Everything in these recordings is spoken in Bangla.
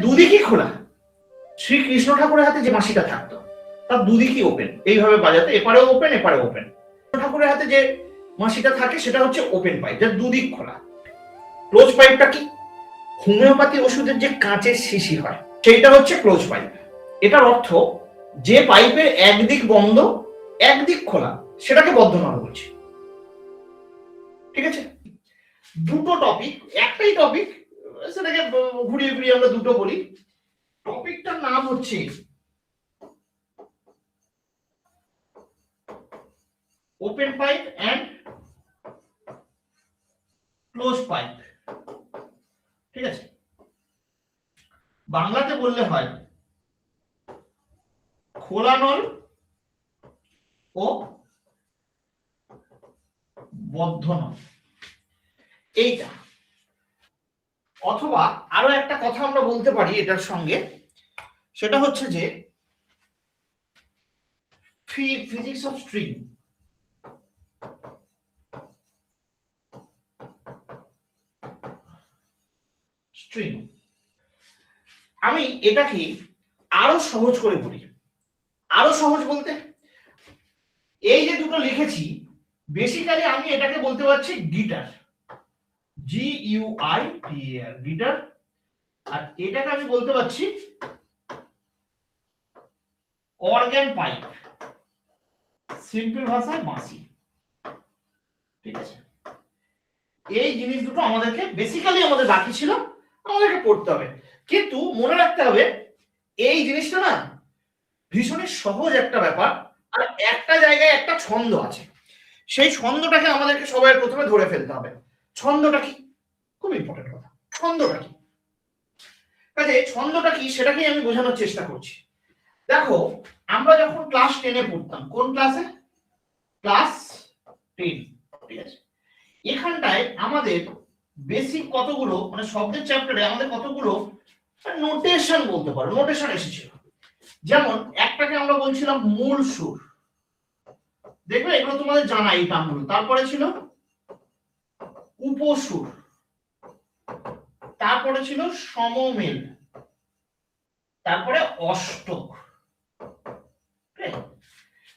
দুদিকই খোলা। শ্রীকৃষ্ণ ঠাকুরের হাতে যে বাঁশিটা থাকতো তার দুদিকই ওপেন, এইভাবে বাজাতে এপারেও ওপেন এপারেও ওপেন। ঠাকুরের হাতে যে বাঁশিটা থাকে সেটা হচ্ছে ওপেন পাইপ, যার দুদিক খোলা। ক্লোজ পাইপটা কি? হোমিওপ্যাথি ওষুধের যে কাঁচের শিশি হয় সেইটা হচ্ছে ক্লোজ পাইপ। এটার অর্থ যে পাইপের একদিক বন্ধ একদিক খোলা সেটাকে বদ্ধনল বলছি। ঠিক আছে, দুটো টপিক, একটাই টপিক, সেটাকে ঘুরিয়ে ঘুরিয়ে আমরা দুটো বলি। টপিকটার নাম হচ্ছে open pipe and close pipe. ঠিক আছে, বাংলাতে বললে হয় খোলা নল ও বদ্ধ নল, এইটা। অথবা আরো একটা কথা আমরা বলতে পারি এটার সঙ্গে, সেটা হচ্ছে যে ফিজিক্স অফ স্ট্রিং। স্ট্রিং আমি এটাকে আরো সহজ করে বলি। আরো সহজ বলতে এই যে দুটো লিখেছি, বেসিক্যালি আমি এটাকে বলতে পারছি গিটার, GUITAR, গিটার। আর এটাকে আমি বলতে পারছি অর্গান পাইপ, সিম্পল ভাষায় বাঁশি। ঠিক আছে, এই জিনিস দুটো আমাদেরকে বেসিক্যালি আমাদের বাকি ছিল, আমাদেরকে পড়তে হবে। কিন্তু মনে রাখতে হবে এই জিনিসটা না ভীষণই সহজ একটা ব্যাপার, আর একটা জায়গায় একটা ছন্দ আছে, সেই ছন্দটাকে আমাদেরকে সবাই প্রথমে ধরে ফেলতে হবে। ছন্দটা কি? খুব ইম্পর্টেন্ট কথা, ছন্দটা কি? কাজে ছন্দটা কি সেটাকেই আমি বোঝানোর চেষ্টা করছি। দেখো, আমরা যখন ক্লাস 10-এ পড়তাম, কোন ক্লাসে? ক্লাস 10। ঠিক আছে, এখানটায় আমাদের বেসিক কতগুলো মানে শব্দের চ্যাপ্টারে আমাদের কতগুলো নোটেশন বলতে পারো, নোটেশন এসেছিল। যেমন একটাকে আমরা বলছিলাম মূল সুর, দেখবে এগুলো তোমাদের জানা এই টার্মগুলো। তারপরে ছিল উপসুর, তারপরে ছিল সমমেল, তারপরে অষ্টক।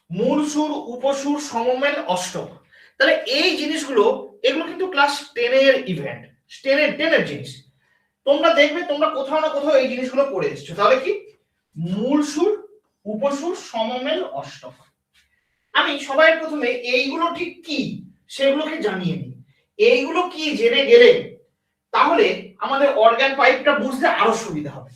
মূল সুর, উপসুর, সমমেল, অষ্টক। তাহলে এই জিনিসগুলো এগুলো কিন্তু ক্লাস 10 এর ইভেন্ট, 10 এর জিনিস। তোমরা দেখবে তোমরা কোথাও না কোথাও এই জিনিসগুলো পড়ে এসেছো। তাহলে কি? মূল সুর, উপসুর, সমমেল, অষ্টক। আমি সবাই প্রথমে এইগুলো ঠিক কি সেগুলোকে জানিয়ে নিই। এইগুলো কি জেনে গেলে তাহলে আমাদের অর্গান পাইপটা বুঝতে আরো সুবিধা হবে,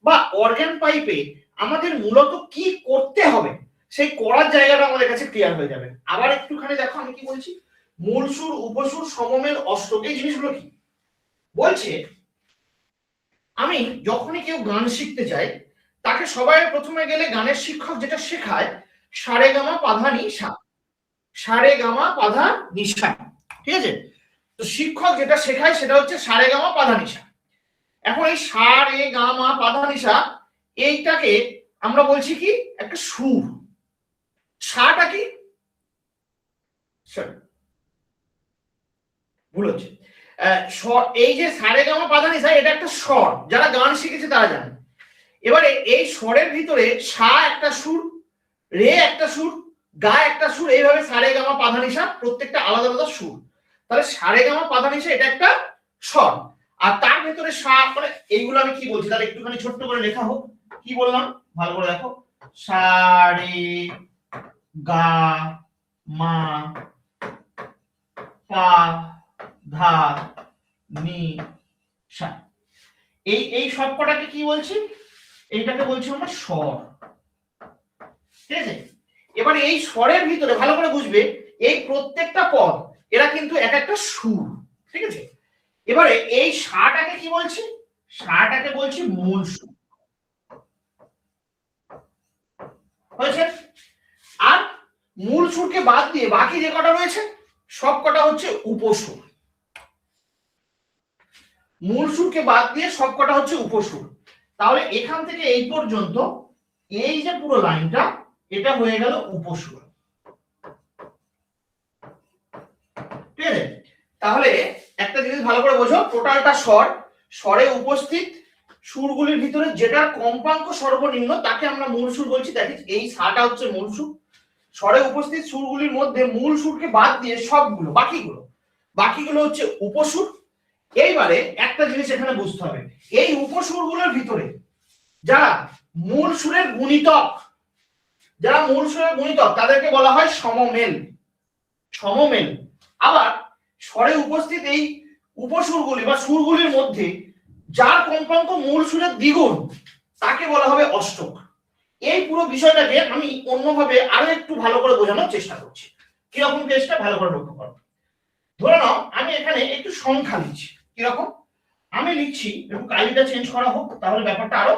বা অর্গান পাইপে আমাদের মূলত কি করতে হবে সেই করার জায়গাটা আমাদের কাছে ক্লিয়ার হয়ে যাবে। আবার একটুখানি দেখো আমি কি বলছি। মূল সুর, উপসুর, সমমেল, অষ্টক, এই জিনিসগুলো কি বলছে? আমি যখনই কেউ গান শিখতে চাই তাকে সবাই প্রথমে গেলে গানের শিক্ষক যেটা শেখায় সারে গামা পাধা নি সা, সারে গামা পাধা নিশা। ঠিক আছে, তো শিক্ষক যেটা শেখায় সেটা হচ্ছে সারে গামা পাধা নিশা। এখন এই সারে গামা পাধা নিশা এইটাকে আমরা বলছি কি একটা সুর। সাটা কি? ভুল হচ্ছে। এই যে সারে গামা পাধা নিশা এটা একটা স্বর, যারা গান শিখেছে তারা জানে। এবারে এই স্বরের ভিতরে সা একটা সুর, রে একটা সুর, গা একটা সুর, এইভাবে সারে গামা পাধা নিশা প্রত্যেকটা আলাদা আলাদা সুর। তাহলে সারে গামা পাধা নিশা এটা একটা স্বর, আর তার ভেতরে সা মানে এইগুলো আমি কি বলছি তাহলে একটুখানি ছোট্ট করে লেখা হোক। কি বললাম ভালো করে দেখো, সারে গা মা পা ধা নি সা, এই সবকটাকে কি বলছি? এইটাকে বলছি আমরা স্বর। ঠিক আছে, এবারে এই স্বরের ভিতরে ভালো করে বুঝবে এই প্রত্যেকটা পদ এরা কিন্তু এক একটা সুর। ঠিক আছে, এবারে এই সাটাকে কি বলছি? সাটাকে বলছি মূল সুর। হয়েছে? আর মূল সুরকে বাদ দিয়ে বাকি যে কটা রয়েছে সব কটা হচ্ছে উপসুর। মূল সুরকে বাদ দিয়ে সব কটা হচ্ছে উপসুর। তাহলে এখান থেকে এই পর্যন্ত এই যে পুরো লাইনটা এটা হয়ে গেল উপসুর। ঠিক আছে, তাহলে একটা জিনিস ভালো করে বোঝো, টোটালটা স্বর, স্বরে উপস্থিত সুরগুলির ভিতরে যেটা কম্পাঙ্ক সর্বনিম্ন তাকে আমরা মূল সুর বলছি। দ্যাট ইজ এই সাটা হচ্ছে মূল সুর। স্বরে উপস্থিত সুরগুলির মধ্যে মূল সুরকে বাদ দিয়ে সবগুলো বাকিগুলো হচ্ছে উপসুর। এইবারে একটা জিনিস এখানে বুঝতে হবে, এই উপসুরগুলোর ভিতরে যারা মূল সুরের গুণিতক তাদেরকে বলা হয় সমমেল। আবার স্বরে উপস্থিত এই উপসুরগুলি বা সুরগুলির মধ্যে যার কম্পাঙ্ক মূল সুরের দ্বিগুণ তাকে বলা হবে অষ্টক। এই পুরো বিষয়টাকে আমি অন্যভাবে আরো একটু ভালো করে বোঝানোর চেষ্টা করছি। কিরকম চেষ্টা, ভালো করে লক্ষ্য করো। ধরে নাও আমি এখানে একটু সংখ্যা লিখছি। কিরকম আমি লিখছি, একটু কালিটা চেঞ্জ করা হোক, তাহলে ব্যাপারটা আরো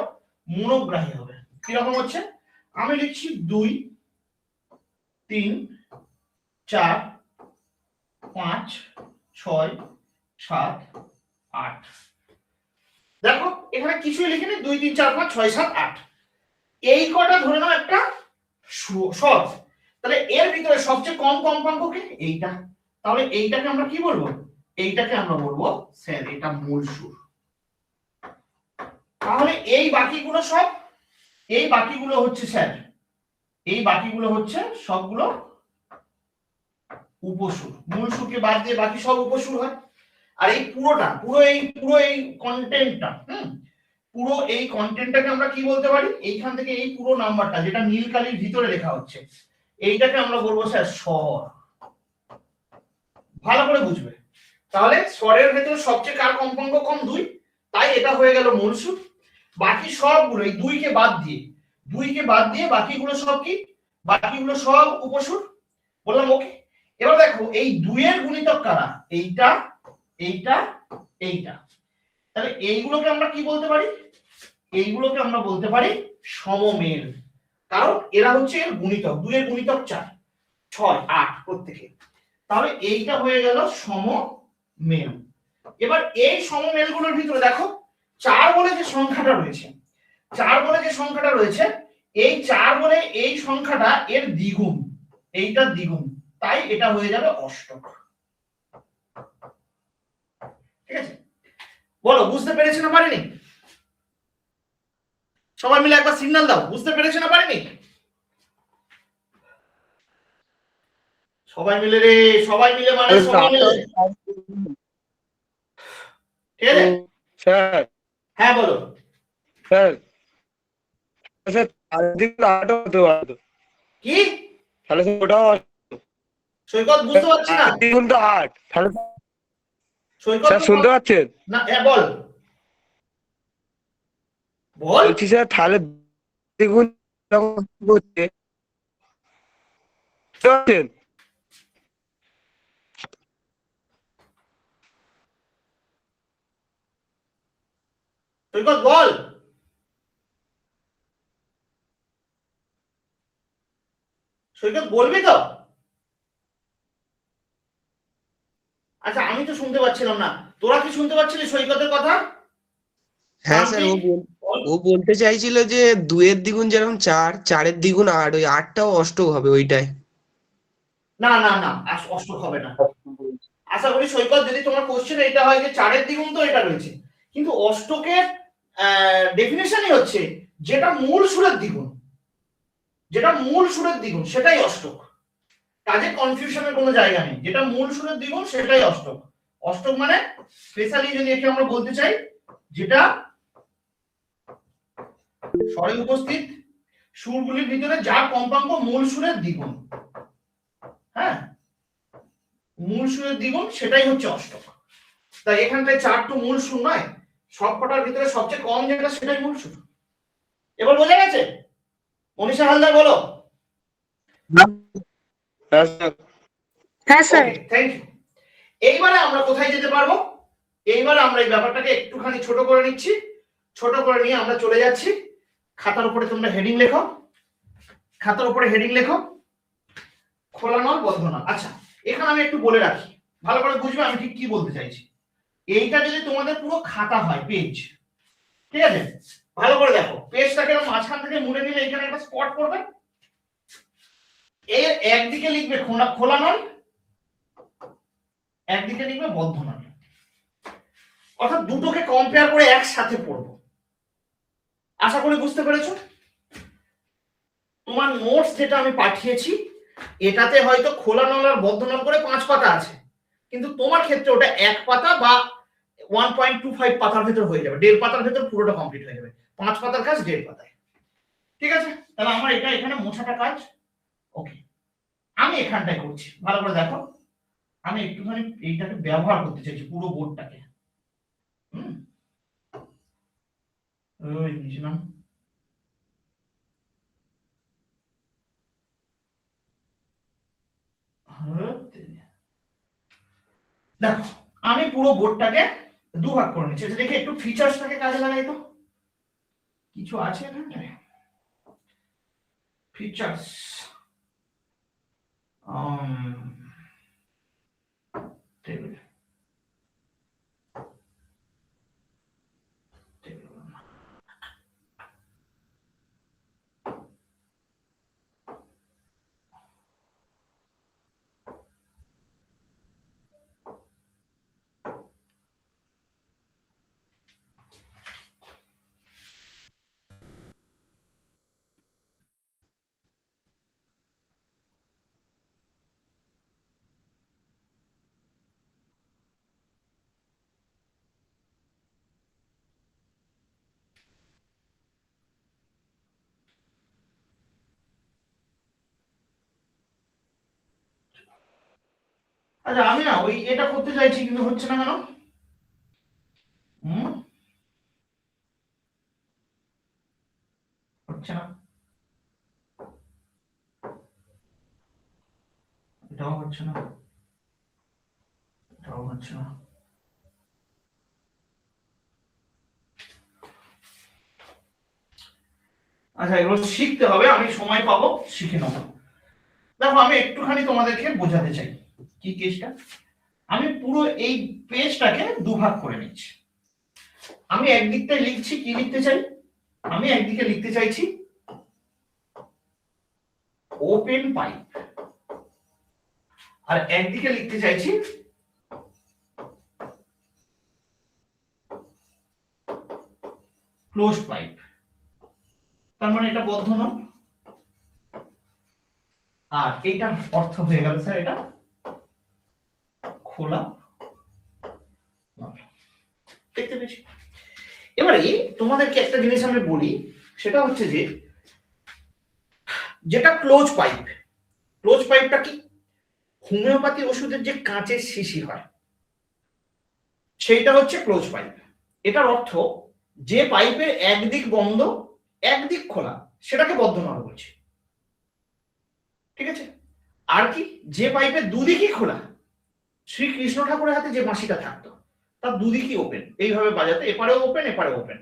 মনোগ্রাহী হবে। কিরকম হচ্ছে, আমি লিখছি 2 3 4 5 6 7 8। দেখো এখানে কিছুই লিখিনি, 2 3 4 5 6 7 8। এই কটা ধরে নাও একটা স্বর, তাহলে এর ভিতরে সবচেয়ে কম কম্পাঙ্ক কি? এইটা। তাহলে এইটাকে আমরা কি বলবো? এইটাকে আমরা বলবো স্যার এটা মূল সুর। তাহলে এই বাকিগুলো হচ্ছে স্যার, এই বাকিগুলো হচ্ছে সবগুলো উপসুর। মূল সুরকে বাদ দিয়ে বাকি সব উপসুর হয়। আর এই পুরো এই কন্টেন্টটাকে আমরা কি বলতে পারি? এইখান থেকে এই পুরো নাম্বারটা যেটা নীল কালির ভিতরে লেখা হচ্ছে, এইটাকে আমরা বলবো স্যার স্বর। ভালো করে বুঝবে। তাহলে স্বরের ভেতরে সবচেয়ে কার কম্পাঙ্ক কম? 2, তাই এটা হয়ে গেল মূল সুর। বাকি সবগুলো এই 2 কে বাদ দিয়ে বাকিগুলো সব কি? বাকিগুলো সব উপসুর। বললাম ওকে। এবার দেখো এই 2 এর গুণিতক কারা? এইটা এইটা। তাহলে এইগুলোকে আমরা কি বলতে পারি? এইগুলোকে আমরা বলতে পারি সমমেল, কারণ এরা হচ্ছে এর গুণিতক। 2 এর গুণিতক 4 6 8 প্রত্যেকে। তাহলে এইটা হয়ে গেল সমমেল। এবার এই সমমেলগুলোর ভিতরে দেখো 4 বলে যে সংখ্যাটা রয়েছে, এই 4 বলে এই সংখ্যাটা এর দ্বিগুণ, এইটা দ্বিগুণ, তাই এটা হয়ে যাবে অষ্টক। ঠিক আছে, বলো বুঝতে পেরেছে না পারেনি? সবাই মিলে একবার সিগন্যাল দাও, বুঝতে পেরেছে না পারেনি? সবাই মিলে মানে সবাই মিলে। ঠিক আছে স্যার? হ্যাঁ বলো স্যার কি? তাহলে ওটাও সৈকত বুঝতে পারছি না। দ্বিগুণ তো 8। তাহলে সৈকত স্যার শুনতে পাচ্ছেন? না, হ্যাঁ বল বলছি স্যার তাহলে দ্বিগুণ হচ্ছে, সৈকত বল। সৈকত বলবি তো? আচ্ছা আমি তো শুনতে পাচ্ছিলাম না, তোরা কি শুনতে পাচ্ছিলি সৈকতের কথা? হ্যাঁ স্যার, ও বলতে চাইছিল যে 2 এর দ্বিগুণ যেরকম 4, 4 এর দ্বিগুণ 8, ওই 8টাও অষ্টক হবে ওইটাই। না অষ্টক হবে না। আশা করি সৈকত, যদি তোমার কোশ্চেন এটা হয় যে 4 এর দ্বিগুণ তো এটা রয়েছে, কিন্তু অষ্টকের ডেফিনেশনই হচ্ছে যেটা মূল সুরের দ্বিগুণ, সেটাই অষ্টক। কাজে কনফিউশনের কোনো জায়গা নেই, যেটা মূল সুরের দ্বিগুণ সেটাই অষ্টক। অষ্টক মানে স্পেশালি যদি একে আমরা বলতে চাই, যেটা স্বরে উপস্থিত সুরগুলির ভিতরে যার কম্পাঙ্ক মূল সুরের দ্বিগুণ, হ্যাঁ মূল সুরের দ্বিগুণ, সেটাই হচ্ছে অষ্টক। তাই এখানটায় 4 তো মূল সুর নয়, সবকটার ভিতরে সবচেয়ে কম যেটা সেটাই মূল সুর। এবার বোঝা গেছে? মনীষা হালদার বলো। হ্যাঁ স্যার। Thank you. এইবারে আমরা কোথায় যেতে পারবো? এইবারে আমরা এই ব্যাপারটাকে একটুখানি ছোট করে নিচ্ছি। ছোট করে নিয়ে আমরা চলে যাচ্ছি, খাতার উপরে তোমরা হেডিং লেখো, খোলা নল বন্ধ নল। আচ্ছা এখানে আমি একটু বলে রাখি, ভালো করে বুঝবে আমি ঠিক কি বলতে চাইছি। এইটা যদি তোমাদের পুরো খাতা হয়, পেজ, ঠিক আছে, ভালো করে দেখো, পেজটাকে মাঝখান থেকে মুড়ে নিলে এখানে একটা স্পট করবে, এর একদিকে লিখবে খোলা নল, একদিকে লিখবে বদ্ধ নল। অর্থাৎ দুটোকে কম্পেয়ার করে একসাথে পড়বো। আশা করি বুঝতে পেরেছো। তোমার নোটস যেটা আমি পাঠিয়েছি এটাতে হয়তো খোলা নল আর বদ্ধ নল করে 5 পাতা আছে, কিন্তু তোমার ক্ষেত্রে ওটা 1 পাতা বা 1.25 পাতার ভেতর হয়ে যাবে, 1.5 পাতার ভেতর পুরোটা কমপ্লিট হয়ে যাবে। 5 পাতার কাজ 1.5 পাতায়। ঠিক আছে, তাহলে আমার এটা এখানে মোছাটা কাজ ওকে। আমি এখানটায় করছি, ভালো করে দেখো। আমি একটুখানি এইটাকে ব্যবহার করতে চাইছি পুরো বোর্ডটাকে। ওই নিয়েছিলাম। দেখো আমি পুরো বোর্ডটাকে দুভাগ করে নিচ্ছি। এটা দেখে একটু ফিচার্সটাকে কাজে লাগাই তো, কিছু আছে এখানে ফিচার্স। টেবিল আচ্ছা, আমি না ওই এটা করতে চাইছি কিন্তু হচ্ছে না কেন? হচ্ছে না, এটাও হচ্ছে না, এটাও হচ্ছে না। আচ্ছা, এগুলো শিখতে হবে, আমি সময় পাবো শিখে নেবো। দেখো আমি একটুখানি তোমাদেরকে বোঝাতে চাই কি কেসটা। আমি পুরো এই পেজটাকে দুভাগ করে নিচ্ছি। আমি একদিকটায় লিখছি, কি লিখতে চাই? আমি একদিকে লিখতে চাইছি ওপেন পাইপ, আর একদিকে লিখতে চাইছি ক্লোজ পাইপ। তার মানে এটা বদ্ধ নল, আর এইটার অর্থ হয়ে গেল স্যার এটা খোলা নল। দেখতে পেয়েছি? এবারে তোমাদেরকে একটা জিনিস আমি বলি, সেটা হচ্ছে যে যেটা ক্লোজ পাইপ, ক্লোজ পাইপটা কি? হোমিওপ্যাথি ওষুধের যে কাঁচের শিশি হয় সেইটা হচ্ছে ক্লোজ পাইপ। এটার অর্থ যে পাইপের একদিক বন্ধ একদিক খোলা সেটাকে বদ্ধ নল বলছি। ঠিক আছে? আর কি, যে পাইপের দুদিকই খোলা, শ্রীকৃষ্ণ ঠাকুরের হাতে যে বাঁশিটা থাকতো তার দুদিকই ওপেন, এইভাবে বাজাতে এপারেও ওপেন এপারেও ওপেন।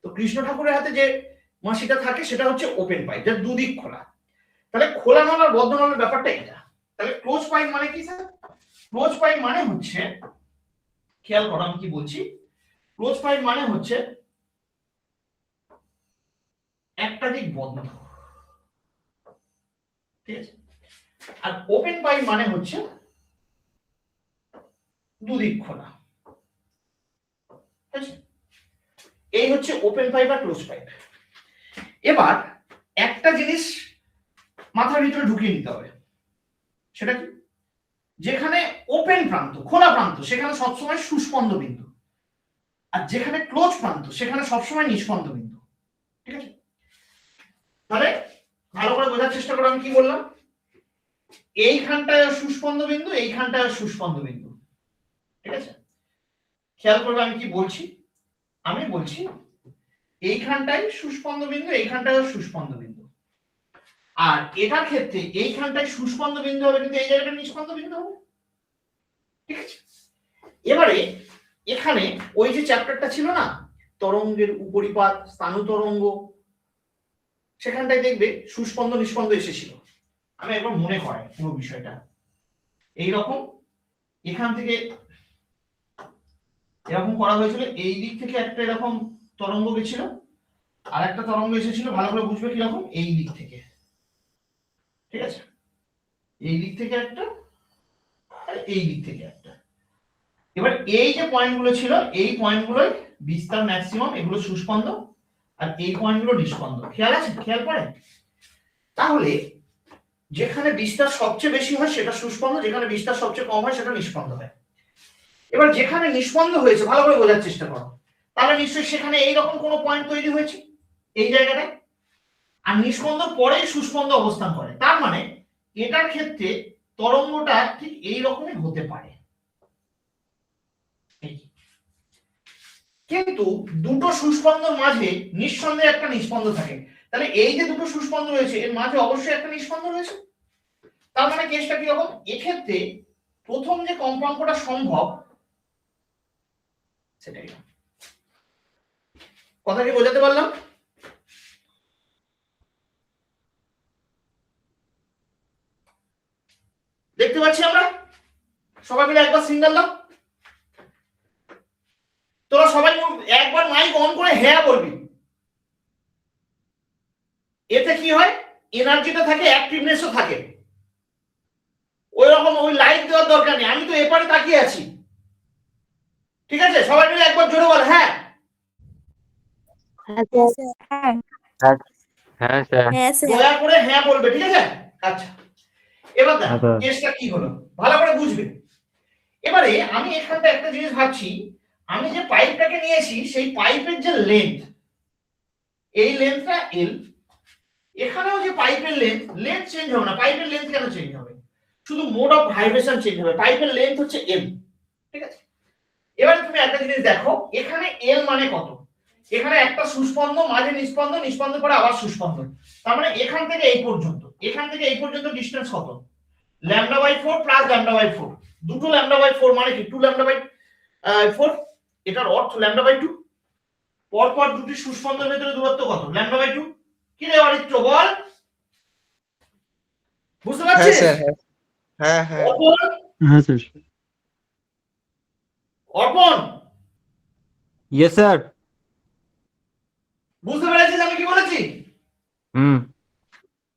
তো কৃষ্ণ ঠাকুরের হাতে যে বাঁশিটা থাকে সেটা হচ্ছে ওপেন পাইপ, যার দুদিক খোলা। তাহলে খোলা নল আর বদ্ধ নলের ব্যাপারটা এটা। তাহলে ক্লোজ পাইপ মানে কি স্যার? ক্লোজ পাইপ মানে হচ্ছে, খেয়াল করো আমি কি বলছি, ক্লোজ পাইপ মানে হচ্ছে একটা দিক বন্ধ, ঠিক আছে? আর ওপেন পাইপ মানে হচ্ছে দুদিক খোলা। এই হচ্ছে ওপেন পাইপ আর ক্লোজ পাইপ। এবার একটা জিনিস মাথার ভিতরে ঢুকিয়ে নিতে হবে, সেটা কি? যেখানে ওপেন প্রান্ত খোলা প্রান্ত সেখানে সবসময় সুস্পন্দ বিন্দু, আর যেখানে ক্লোজ প্রান্ত সেখানে সবসময় নিষ্পন্দ বিন্দু। ঠিক আছে? তাহলে ভালো করে বোঝার চেষ্টা করো আমি কি বললাম। এইখানটায় সুস্পন্দ বিন্দু, এইখানটায় সুস্পন্দ বিন্দু। ঠিক আছে? খেয়াল করবে আমি কি বলছি। আমি বলছি এইখানটায় সুস্পন্দ বিন্দু, এইখানটায় সুস্পন্দ বিন্দু, আর এটার ক্ষেত্রে এইখানটায় সুস্পন্দ বিন্দু হবে কিন্তু এই জায়গাটা নিষ্পন্দ বিন্দু হবে। ঠিক আছে? এবারে এখানে ওই যে চ্যাপ্টারটা ছিল না তরঙ্গের উপরিপাত স্থানু তরঙ্গ, সেখানটায় দেখবে সুস্পন্দ নিষ্পন্দ এসেছিল। আমি একবার মনে করাই পুরো বিষয়টা। এইরকম এখান থেকে এরকম করা হয়েছিল, এই দিক থেকে একটা এরকম তরঙ্গ গেছিল, আর একটা তরঙ্গ এসেছিল, ভালো করে বুঝবে কিরকম, এই দিক থেকে। ঠিক আছে? এই দিক থেকে একটা আর এই দিক থেকে একটা। এবার এই যে পয়েন্টগুলো ছিল এই পয়েন্টগুলোই বিস্তার ম্যাক্সিমাম, এগুলো সুস্পন্দ, আর এই পয়েন্টগুলো নিষ্পন্দ। খেয়াল আছে? খেয়াল করে? তাহলে যেখানে বিস্তার সবচেয়ে বেশি হয় সেটা সুস্পন্দ, যেখানে বিস্তার সবচেয়ে কম হয় সেটা নিষ্পন্দ হয়। এবার যেখানে নিষ্পন্দ হয়েছে ভালো করে বোঝার চেষ্টা করো, তাহলে নিশ্চয়ই সেখানে এইরকম কোনো পয়েন্ট তৈরি হয়েছে এই জায়গাটায়, আর নিষ্পন্দর পরেই সুস্পন্দ অবস্থান করে। তার মানে এটার ক্ষেত্রে তরঙ্গটা ঠিক এই রকমই হতে পারে। কিন্তু দুটো সুস্পন্দর মাঝে নিঃসন্দেহে একটা নিষ্পন্দ থাকে। তাহলে এই যে দুটো সুস্পন্দ রয়েছে এর মাঝে অবশ্যই একটা নিষ্পন্দ রয়েছে। তার মানে কেসটা কি রকম? এক্ষেত্রে প্রথম যে কম্পাঙ্কটা সম্ভব সেটাই। কথা কি বোঝাতে পারলাম? দেখতে পাচ্ছি আমরা সবাই মিলে একবার সিঙ্গেল দাও। তোরা সবাই একবার মাইক অন করে হ্যাঁ বলবি। এতে কি হয়? এনার্জিটা থাকে, অ্যাক্টিভনেসও থাকে। ওই রকম ওই লাইট দেওয়ার দরকার নেই, আমি তো এপারে তাকিয়ে আছি। ঠিক আছে, সবাই মিলে একবার জোরে বল হ্যাঁ। দয়া করে হ্যাঁ বলবে, ঠিক আছে? আচ্ছা, এবার দেখো কেসটা কি হলো ভালো করে বুঝবে। এবারে আমি এখানটা একটা জিনিস ভাবছি, আমি যে পাইপটাকে নিয়েছি সেই পাইপের যে লেন্থ, এই লেন্থটা এল, এখানেও যে পাইপের লেন্থ চেঞ্জ হবে না। পাইপের লেন্থ কেন চেঞ্জ হবে? শুধু মোড অফ ভাইব্রেশন চেঞ্জ হবে। পাইপের লেন্থ হচ্ছে এম, ঠিক আছে? এবারে তুমি একটা জিনিস দেখো, এখানে এল মানে কত? এখানে একটা সুস্পন্দ, মাঝে নিষ্পন্দ, নিষ্পন্দ পরে আবার সুস্পন্দ। তার মানে এখান থেকে এই পর্যন্ত, এখান থেকে এই পর্যন্ত ডিসটেন্স কত? λ/4 প্লাস λ/4। দুটো λ/4 মানে কি 2 λ/4। এটার অর্থ λ/2। পর পর দুটি সুস্পন্দের ভিতরে দূরত্ব কত? λ/2। কি রে অরিত্র বল, বুঝতে পারছিস? হ্যাঁ হ্যাঁ অর্পণ, হ্যাঁ স্যার। অর্পণ ইয়েস স্যার। বুঝতে পেরেছিস আমি কি বলেছি? হুম।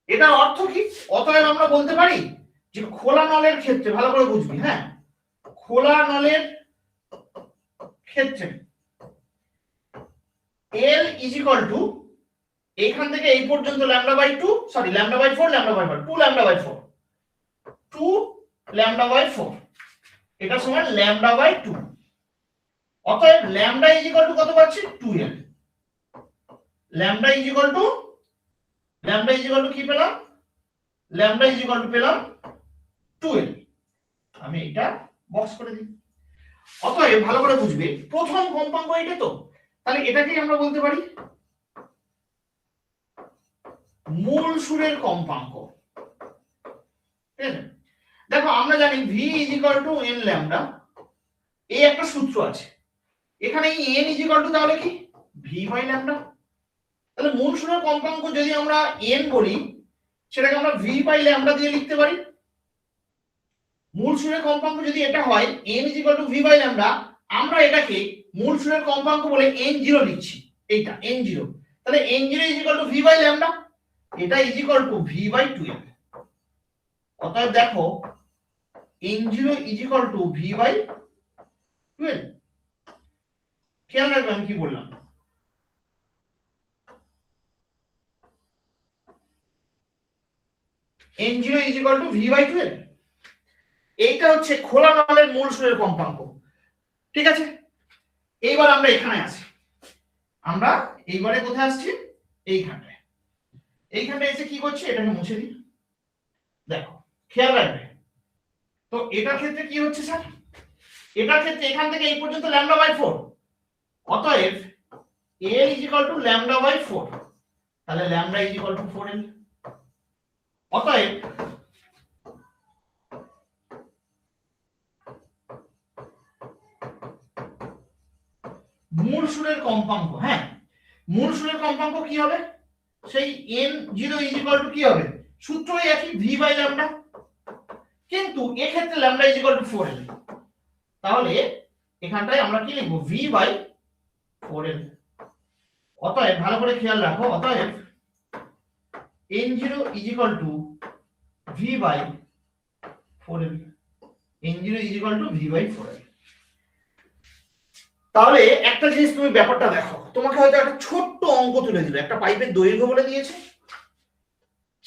এটার অর্থ কি? অতএব আমরা বলতে পারি যে খোলা নলের ক্ষেত্রে, ভালো করে বুঝবি হ্যাঁ, খোলা নলের ক্ষেত্রে L ইজ ইকুয়াল টু এখান থেকে এই পর্যন্ত λ/2, সরি λ/4, λ/4 2 λ/4, 2 λ/4, এটা সমান λ/2। অতএব λ ইজ ইকুয়াল টু কত পাচ্ছি? 2l। λ ইজ ইকুয়াল টু কি পেলাম? λ ইজ ইকুয়াল টু পেলাম 2l। আমি এটা বক্স করে দিই। অতএব ভালো করে বুঝবে প্রথম কম্পাঙ্ক এটা তো, তাহলে এটাকেই আমরা বলতে পারি মূল সুরের কম্পাঙ্ক। ঠিক আছে? দেখো আমরা জানি v is equal two n lambda, এই একটা সূত্র আছে। এখানে এই n ইজ ইকুয়াল টু তাহলে কি v বাই ল্যামডা। তাহলে মূল সুরের কম্পাঙ্ক যদি আমরা n বলি সেটাকে আমরা v বাই ল্যামডা দিয়ে লিখতে পারি। মূল সুরের কম্পাঙ্ক যদি এটা হয় n is equal to v by lambda, আমরা এটাকে মূল সুরের কম্পাঙ্ক বলে n0 লিখছি, এইটা n0। তাহলে n0 is equal to v by lambda, এটা is equal to v by 2l। অতএব দেখো n0 is equal to v by 12। খেয়াল রাখবে আমি কি বললাম। n0 is equal to v by 12, এইটা হচ্ছে খোলা নলের মূল সুরের কম্পাঙ্ক। ঠিক আছে, এইবার আমরা এখানে আসি। আমরা এইবারে কোথায় আসছি? এইখানটায়। এইখানটায় এসে কি করছি? এটাকে মুছে দিই। দেখো খেয়াল রাখবে তো এটার ক্ষেত্রে কি হচ্ছে স্যার? এটার ক্ষেত্রে এখান থেকে এই পর্যন্ত λ/4, অতএব l ইজ ইকুয়াল টু λ/4, তাহলে λ ইজ ইকুয়াল টু 4l। অতএব মূল সুরের কম্পাঙ্ক, হ্যাঁ মূল সুরের কম্পাঙ্ক কি হবে? সেই n0 ইজ ইকুয়াল টু কি হবে? সূত্রই একই v বাই ল্যামডা, কিন্তু এক্ষেত্রে lambda is equal to 4l। তাহলে এখানটায় আমরা কি লিখব? v by 4l। অতএব ভালো করে খেয়াল রাখো, অতএব n0 is equal to v by 4l, n0 is equal to v by 4l। তাহলে একটা জিনিস তুমি ব্যাপারটা দেখো, তোমাকে হয়তো একটা ছোট্ট অঙ্ক তুলে দিল, একটা পাইপের দৈর্ঘ্য বলে দিয়েছে,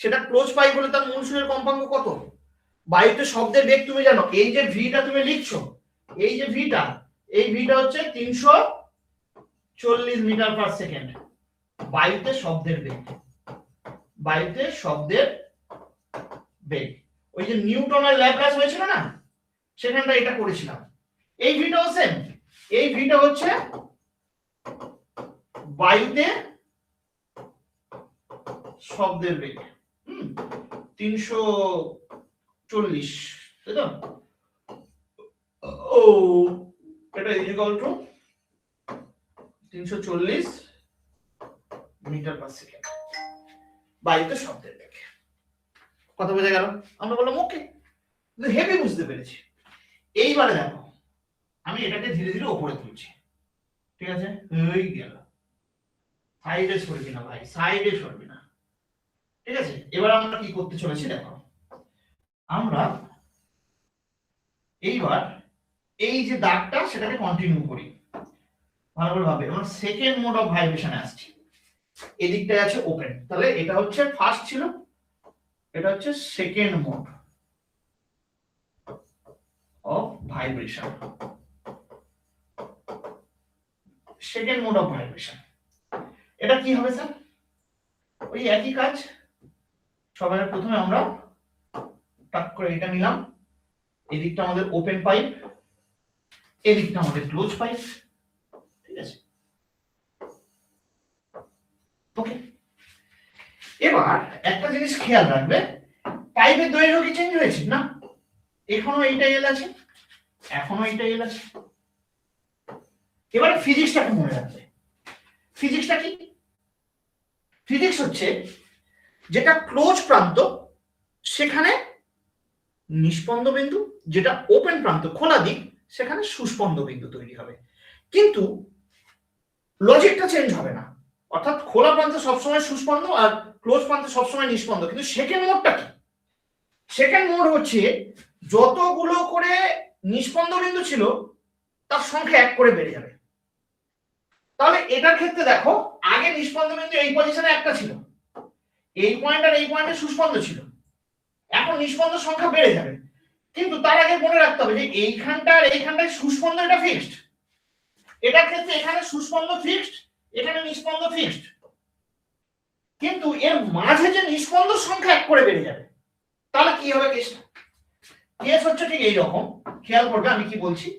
সেটা ক্লোজ পাইপ বলে তার মূল সুরের কম্পাঙ্ক কত। বায়ুতে শব্দের বেগ তুমি জানো, এই যে ভিটা তুমি লিখছো, এই যে ভিটা, এই ভিটা হচ্ছে 340 মিটার পার সেকেন্ড। বায়ুতে শব্দের বেগ, বায়ুতে শব্দের বেগ, ওই যে নিউটনের ল্যাপ্লাস হয়েছিল না, সেখানটা এটা করেছিলাম। এই ভিটাও সেম, এই ভিটা হচ্ছে বায়ুতে শব্দের বেগ 340, তাই তো? ও এটা equal to 340 metre per second বায়ুতে শব্দের বেগ। কথা বোঝা গেল? আমরা বললাম ওকে, হেভি বুঝতে পেরেছি। এইবারে দেখো, আমি এটাকে ধীরে ধীরে উপরে তুলছি, ঠিক আছে? হয়ে গেল, সাইডে সরবি না ভাই, সাইডে সরবি না, ঠিক আছে? এবার আমরা কি করতে চলেছি দেখো, আমরা এইবার এই যে দাগটা সেটাকে কন্টিনিউ করি ভালো করে ভাবে। আমরা সেকেন্ড মোড অফ ভাইব্রেশনে আসছি, এদিকটায় আছে ওপেন, তাহলে এটা হচ্ছে ফার্স্ট ছিল, এটা হচ্ছে second mode of vibration, second mode of vibration. এটা কি হবে স্যার? ওই একই কাজ, সবার প্রথমে আমরা টাক করে এটা নিলাম, এদিকটা আমাদের ওপেন পাইপ, এদিকটা আমাদের ক্লোজ পাইপ, ঠিক আছে? ওকে, এবার একটা জিনিস খেয়াল রাখবে, পাইপের দৈর্ঘ্য কি চেঞ্জ হয়েছে না? এখনো এইটা এল আছে, এখনো এইটা এল আছে। এবারে ফিজিক্সটাকে মনে রাখবে। ফিজিক্সটা কি? ফিজিক্স হচ্ছে যেটা ক্লোজ প্রান্ত সেখানে নিস্পন্দ বিন্দু, যেটা ওপেন প্রান্ত খোলা দিক সেখানে সুস্পন্দ বিন্দু তৈরি হবে, কিন্তু লজিকটা চেঞ্জ হবে না। অর্থাৎ খোলা প্রান্তে সবসময় সুস্পন্দ আর ক্লোজ প্রান্তে সবসময় নিস্পন্দ। কিন্তু সেকেন্ড মোডটা কি? সেকেন্ড মোড হচ্ছে যতগুলো করে নিস্পন্দ বিন্দু ছিল তার সংখ্যা 1 করে বেড়ে যাবে। তাহলে এটার ক্ষেত্রে দেখো, আগে নিস্পন্দ বিন্দু এই পজিশনে একটা ছিল, এই পয়েন্ট আর এই পয়েন্টে সুস্পন্দ ছিল, এখন নিস্পন্দ সংখ্যা বেড়ে যাবে। কিন্তু তার আগে মনে রাখতে হবে যে এইখানটা আর এইখানটায় সুস্পন্দ এটা ফিক্সড, এটার ক্ষেত্রে এখানে সুস্পন্দ ফিক্সড, এখানে নিস্পন্দ ফিক্সড, কিন্তু এর মাঝে যে নিস্পন্দ সংখ্যা 1 করে বেড়ে যাবে। তাহলে কি হবে কেসটা? কেস হচ্ছে ঠিক এই রকম, খেয়াল করবে আমি কি বলছি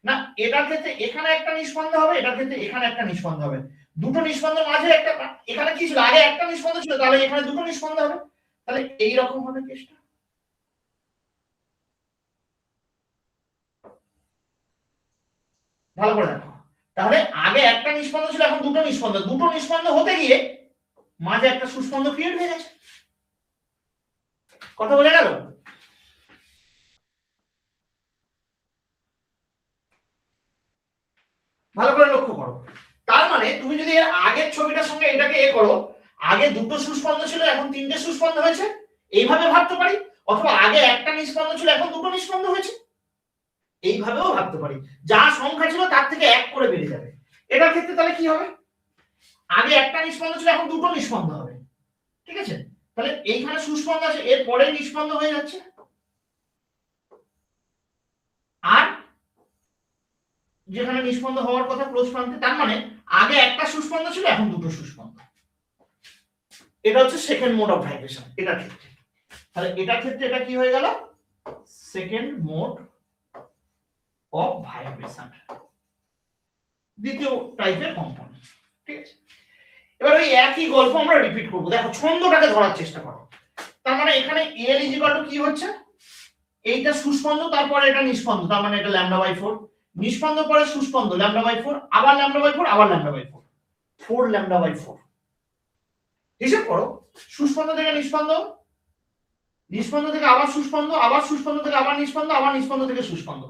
না, এটার ক্ষেত্রে এখানে একটা নিস্পন্দ হবে, এটার ক্ষেত্রে এখানে একটা নিস্পন্দ হবে, দুটো নিস্পন্দের মাঝে একটা, এখানে কি ছিল আগে একটা নিস্পন্দ ছিল, তাহলে এখানে দুটো নিস্পন্দ হবে, তাহলে এই রকম হবে কেসটা। ভালো করে দেখো, তাহলে আগে একটা নিস্পন্দ ছিল, এখন দুটো নিস্পন্দ, দুটো নিস্পন্দ হতে গিয়ে মাঝে একটা সুস্পন্দ ক্রিয়েট হয়ে গেছে। কথা বোঝা গেল? ভালো করে লক্ষ্য করো। তার মানে তুমি যদি এর আগের ছবিটার সঙ্গে এটাকে করো, আগে দুটো সুস্পন্দ ছিল এখন তিনটে সুস্পন্দ হয়েছে, এইভাবে ভাবতে পারি। অথবা আগে একটা নিস্পন্দ ছিল এখন দুটো নিস্পন্দ হয়েছে, এইভাবেও ভাবতে পারি। যা সংখ্যা ছিল তার থেকে 1 করে বেড়ে যাবে। এটার ক্ষেত্রে তাহলে কি হবে? আগে একটা নিস্পন্দ ছিল এখন দুটো নিস্পন্দ হবে, ঠিক আছে? তাহলে এইখানে সুস্পন্দ আছে, এর পরে নিস্পন্দ হয়ে যাচ্ছে, আর যেখানে নিস্পন্দ হওয়ার কথা ক্লোজ প্রান্তে, তার মানে আগে একটা সুস্পন্দ ছিল এখন দুটো সুস্পন্দ। এটা হচ্ছে সেকেন্ড মোড অফ ভাইব্রেশন এটার ক্ষেত্রে। তাহলে এটার ক্ষেত্রে এটা কি হয়ে গেল? সেকেন্ড মোড অফ ভাইব্রেশন, দ্বিতীয় টাইপের কম্পন, ঠিক আছে? এবার ওই একই গল্প আমরা রিপিট করব। দেখো ছন্দটাকে ধরার চেষ্টা করো। তার মানে এখানে এল ইকুয়াল টু কি হচ্ছে, এইটা সুস্পন্দ তারপরে এটা নিস্পন্দ, তার মানে এটা λ/4, নিস্পন্দ পরে সুস্পন্দ λ/4, আবার λ/4, আবার λ/4, 4 λ/4। হিসাব করো, সুস্পন্দ থেকে নিস্পন্দ, নিস্পন্দ থেকে আবার সুস্পন্দ, আবার সুস্পন্দ থেকে আবার নিস্পন্দ, আবার নিস্পন্দ থেকে সুস্পন্দ।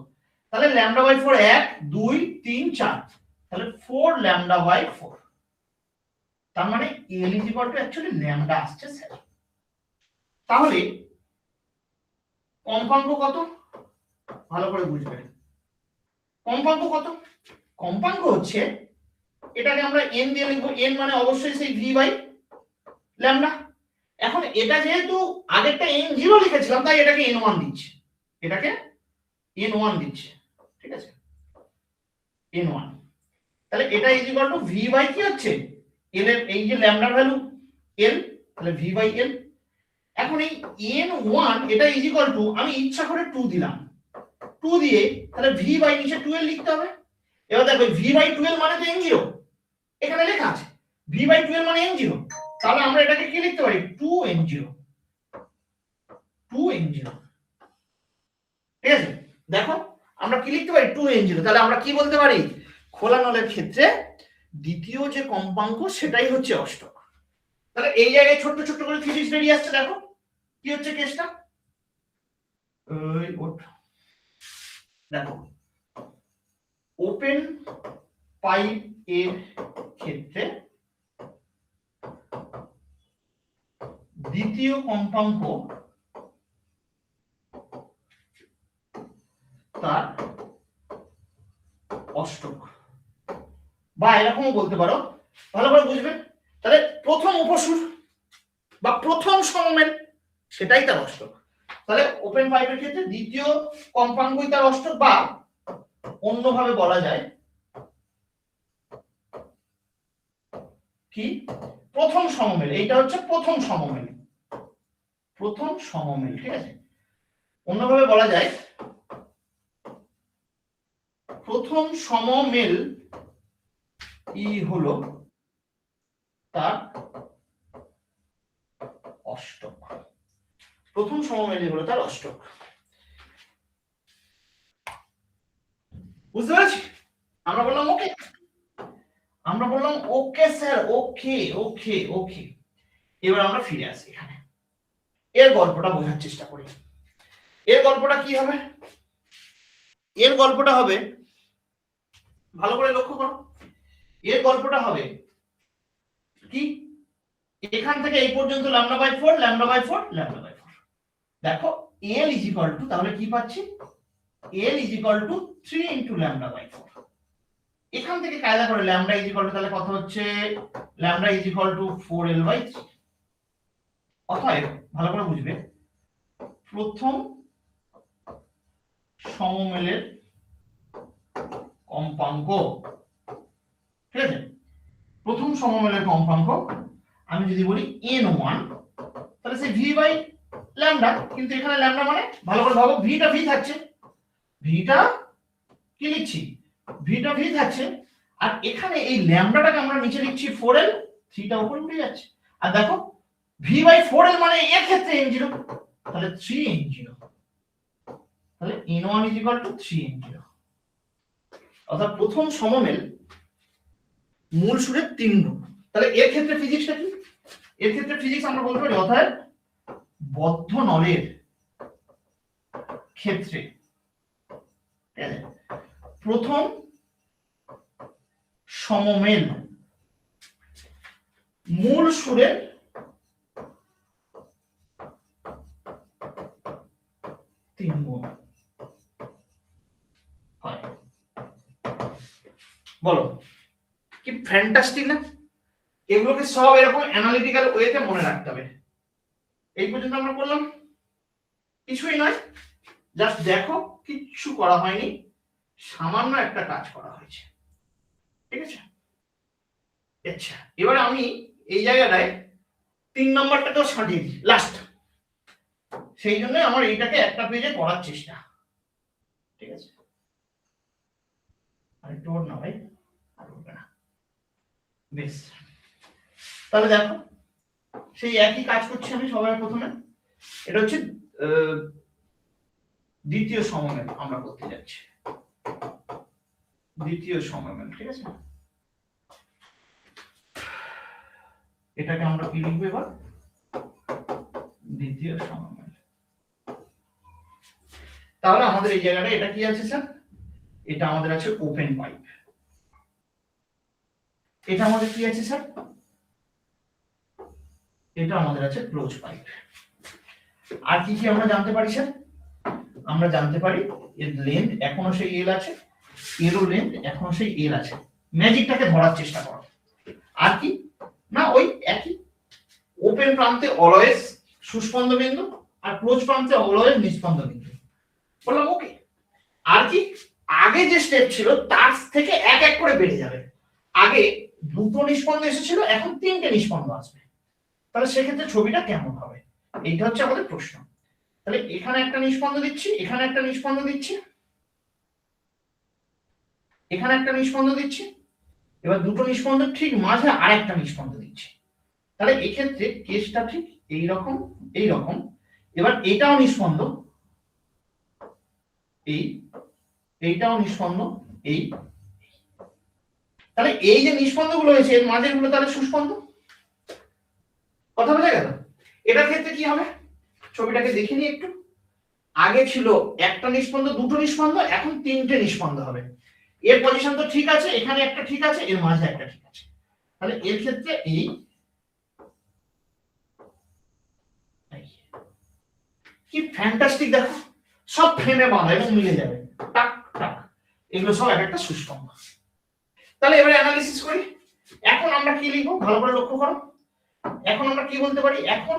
তাহলে λ/4 1 2 3 4, তাহলে 4 λ/4। তার মানে L equal to actually lambda আসছে স্যার। তাহলে কম্পাঙ্ক কত? ভালো করে বুঝবেন, কম্পাঙ্ক কত? কম্পাঙ্ক হচ্ছে, এটাকে আমরা n দিয়ে লিখবো, n মানে অবশ্যই সেই v বাই ল্যামডা। এখন এটা যেহেতু আগেরটা n0 লিখেছিলাম তাই এটাকে n1 দিচ্ছি, এটাকে n1 দিচ্ছি, ঠিক আছে, n1। তাহলে এটা is equal to v by কি হচ্ছে l এর এই যে ল্যামডার ভ্যালু l, তাহলে v বাই l। এখন এই n1 এটা ইজ ইকুয়াল টু, আমি ইচ্ছা করে 2 দিলাম, 2 দিয়ে তাহলে v বাই নিচে 12 লিখতে হবে। এবার দেখো v বাই 12 মানে তো n0, এখানে লেখা আছে v বাই 12 মানে n0, তাহলে আমরা এটাকে কি লিখতে পারি 2n0, 2n0, ঠিক আছে। দেখো আমরা কি লিখতে পারি 2n0, তাহলে আমরা কি বলতে পারি খোলা নলের ক্ষেত্রে দ্বিতীয় যে কম্পাঙ্ক সেটাই হচ্ছে অষ্টক। তাহলে এই জায়গায় ছোট্ট ছোট্ট করে ফিজিক্স বেরিয়ে আসছে, দেখো কি হচ্ছে কেসটা, দেখো ওপেন পাইপ এর ক্ষেত্রে দ্বিতীয় কম্পাঙ্ক তার অষ্টক, বা এরকমও বলতে পারো, ভালো করে বুঝবে। তাহলে প্রথম উপসুর বা প্রথম সমমেল সেটাই তার অষ্টক। তাহলে ওপেন পাইপের ক্ষেত্রে দ্বিতীয় কম্পাঙ্কই তার অষ্টক, বা অন্যভাবে বলা যায় কি প্রথম সমমেল, এইটা হচ্ছে প্রথম সমমেল, প্রথম সমমেল, ঠিক আছে। অন্যভাবে বলা যায় প্রথম সমমেল ই হলো তার অষ্টক, প্রথম সমমেলই হলো তার অষ্টক। বুঝতে পারছি? আমরা বললাম ওকে, আমরা বললাম ওকে স্যার, ওকে ওকে ওকে। এবার আমরা ফিরে আসি এখানে, এর গল্পটা বোঝার চেষ্টা করি। এর গল্পটা কি হবে, এর গল্পটা হবে, ভালো করে লক্ষ্য করো, এর গল্পটা হবে কি এখান থেকে এই পর্যন্ত lambda by 4 lambda by 4 lambda by 4। দেখো l ইজ ইকুয়াল টু, তাহলে কি পাচ্ছি l is equal to 3 into lambda by 4। এখান থেকে কায়দা করে ল্যামডা ইজ ইকুয়াল টু, তাহলে কত হচ্ছে lambda is equal to 4l by 3। অতএব ভালো করে বুঝবে, প্রথম সমমেলের কম্পাঙ্ক, ঠিক আছে, প্রথম সমমেলের কম্পাঙ্ক আমি যদি বলি n1, তাহলে সে v বাই ল্যামডা, কিন্তু এখানে ল্যামডা মানে ভালো করে ভাবো ভিটা ভি থাকছে, ভিটা কি লিখছি ভিটা ভি থাকছে, আর এখানে এই ল্যামডাটাকে আমরা নিচে লিখছি 4l, 3টা উপরে উঠে যাচ্ছে। আর দেখো v বাই 4l মানে এর ক্ষেত্রে n0, তাহলে 3n0, তাহলে n1 is equal to 3n0। অর্থাৎ প্রথম সমমেল মূল সুরের 3 গুণ। তাহলে এর ক্ষেত্রে ফিজিক্সটা কি, এর ক্ষেত্রে ফিজিক্স আমরা বলতে পারি অর্থাৎ বদ্ধ নলের ক্ষেত্রে প্রথম সমমেল মূল সুরের 3 গুণ হয়। বলো কি ফ্যান্টাস্টিক না? এগুলোকে সব এরকম অ্যানালিটিক্যাল ওয়েতে মনে রাখতে হবে। এই পর্যন্ত আমরা করলাম, কিছুই নয়, জাস্ট দেখো কিচ্ছু করা হয়নি, সামান্য একটা কাজ করা হয়েছে, ঠিক আছে। আচ্ছা এবার আমি এই জায়গাটায় 3 নম্বরটাকেও সাজিয়ে দিই লাস্ট, সেই জন্য আমার এইটাকে একটা পেজে করার চেষ্টা, ঠিক আছে। আর তোর না ভাই, আর হবে না, বেশ। তাহলে দেখো সেই একই কাজ করছি আমি সবার প্রথমে, এটা হচ্ছে দ্বিতীয় সমমেল আমরা করতে যাচ্ছি, দ্বিতীয় সমমেল, ঠিক আছে। এটাকে আমরা কি লিখবো এবার, দ্বিতীয় সমমেল। তাহলে আমাদের এই জায়গাটা এটা কি আছে স্যার, এটা আমাদের আছে ওপেন পাইপ, এটা আমাদের কি আছে স্যার, এটা আমাদের আছে ক্লোজ পাইপ। আর কি কি আমরা জানতে পারি স্যার, আমরা জানতে পারি এর লেন্থ এখনো সেই এল আছে, এরও লেন্থ এখন সেই এর আছে, ম্যাজিকটাকে ধরার চেষ্টা করো। আর কি না ওই একই, ওপেন প্রান্তে অলওয়েজ সুস্পন্দ বিন্দু আর ক্লোজ প্রান্তে অলওয়েজ নিস্পন্দ বিন্দু। বললাম ওকে। আর কি আগে যে স্টেপ ছিল তার থেকে এক এক করে বেড়ে যাবে। আগে দুটো নিস্পন্দ এসেছিল, এখন তিনটে নিস্পন্দ আসবে। তাহলে সেক্ষেত্রে ছবিটা কেমন হবে, এইটা হচ্ছে আমাদের প্রশ্ন। তাহলে এখানে একটা নিস্পন্দ দিচ্ছি, এখানে একটা নিস্পন্দ দিচ্ছি, এখানে একটা নিস্পন্দ দিচ্ছি, এবার দুটো নিস্পন্দ ঠিক মাঝে আরেকটা নিস্পন্দ দিচ্ছি। তাহলে এক্ষেত্রে কেসটা ঠিক এইরকম এইরকম। এবার এটাও নিস্পন্দ, এইটাও নিস্পন্দ, এই। তাহলে এই যে নিস্পন্দ গুলো হয়েছে এর মাঝের গুলো তাহলে সুস্পন্দ। কথা বোঝা গেল? এটার ক্ষেত্রে কি হবে ছবিটাকে দেখে নিই একটু। আগে ছিল একটা নিস্পন্দ দুটো নিস্পন্দ, এখন তিনটে নিস্পন্দ হবে। এর পজিশন তো ঠিক আছে, এখানে একটা ঠিক আছে, এর মাঝে একটা ঠিক আছে। তাহলে এর ক্ষেত্রে এই কি ফ্যান্টাস্টিক, দেখো সব ফ্রেমে বাঁধা এবং মিলে যাবে টাক টাক, এগুলো সব এক একটা সুস্পন্দ। তাহলে এবারে অ্যানালিসিস করি। এখন আমরা কি লিখবো ভালো করে লক্ষ্য করো। এখন আমরা কি বলতে পারি, এখন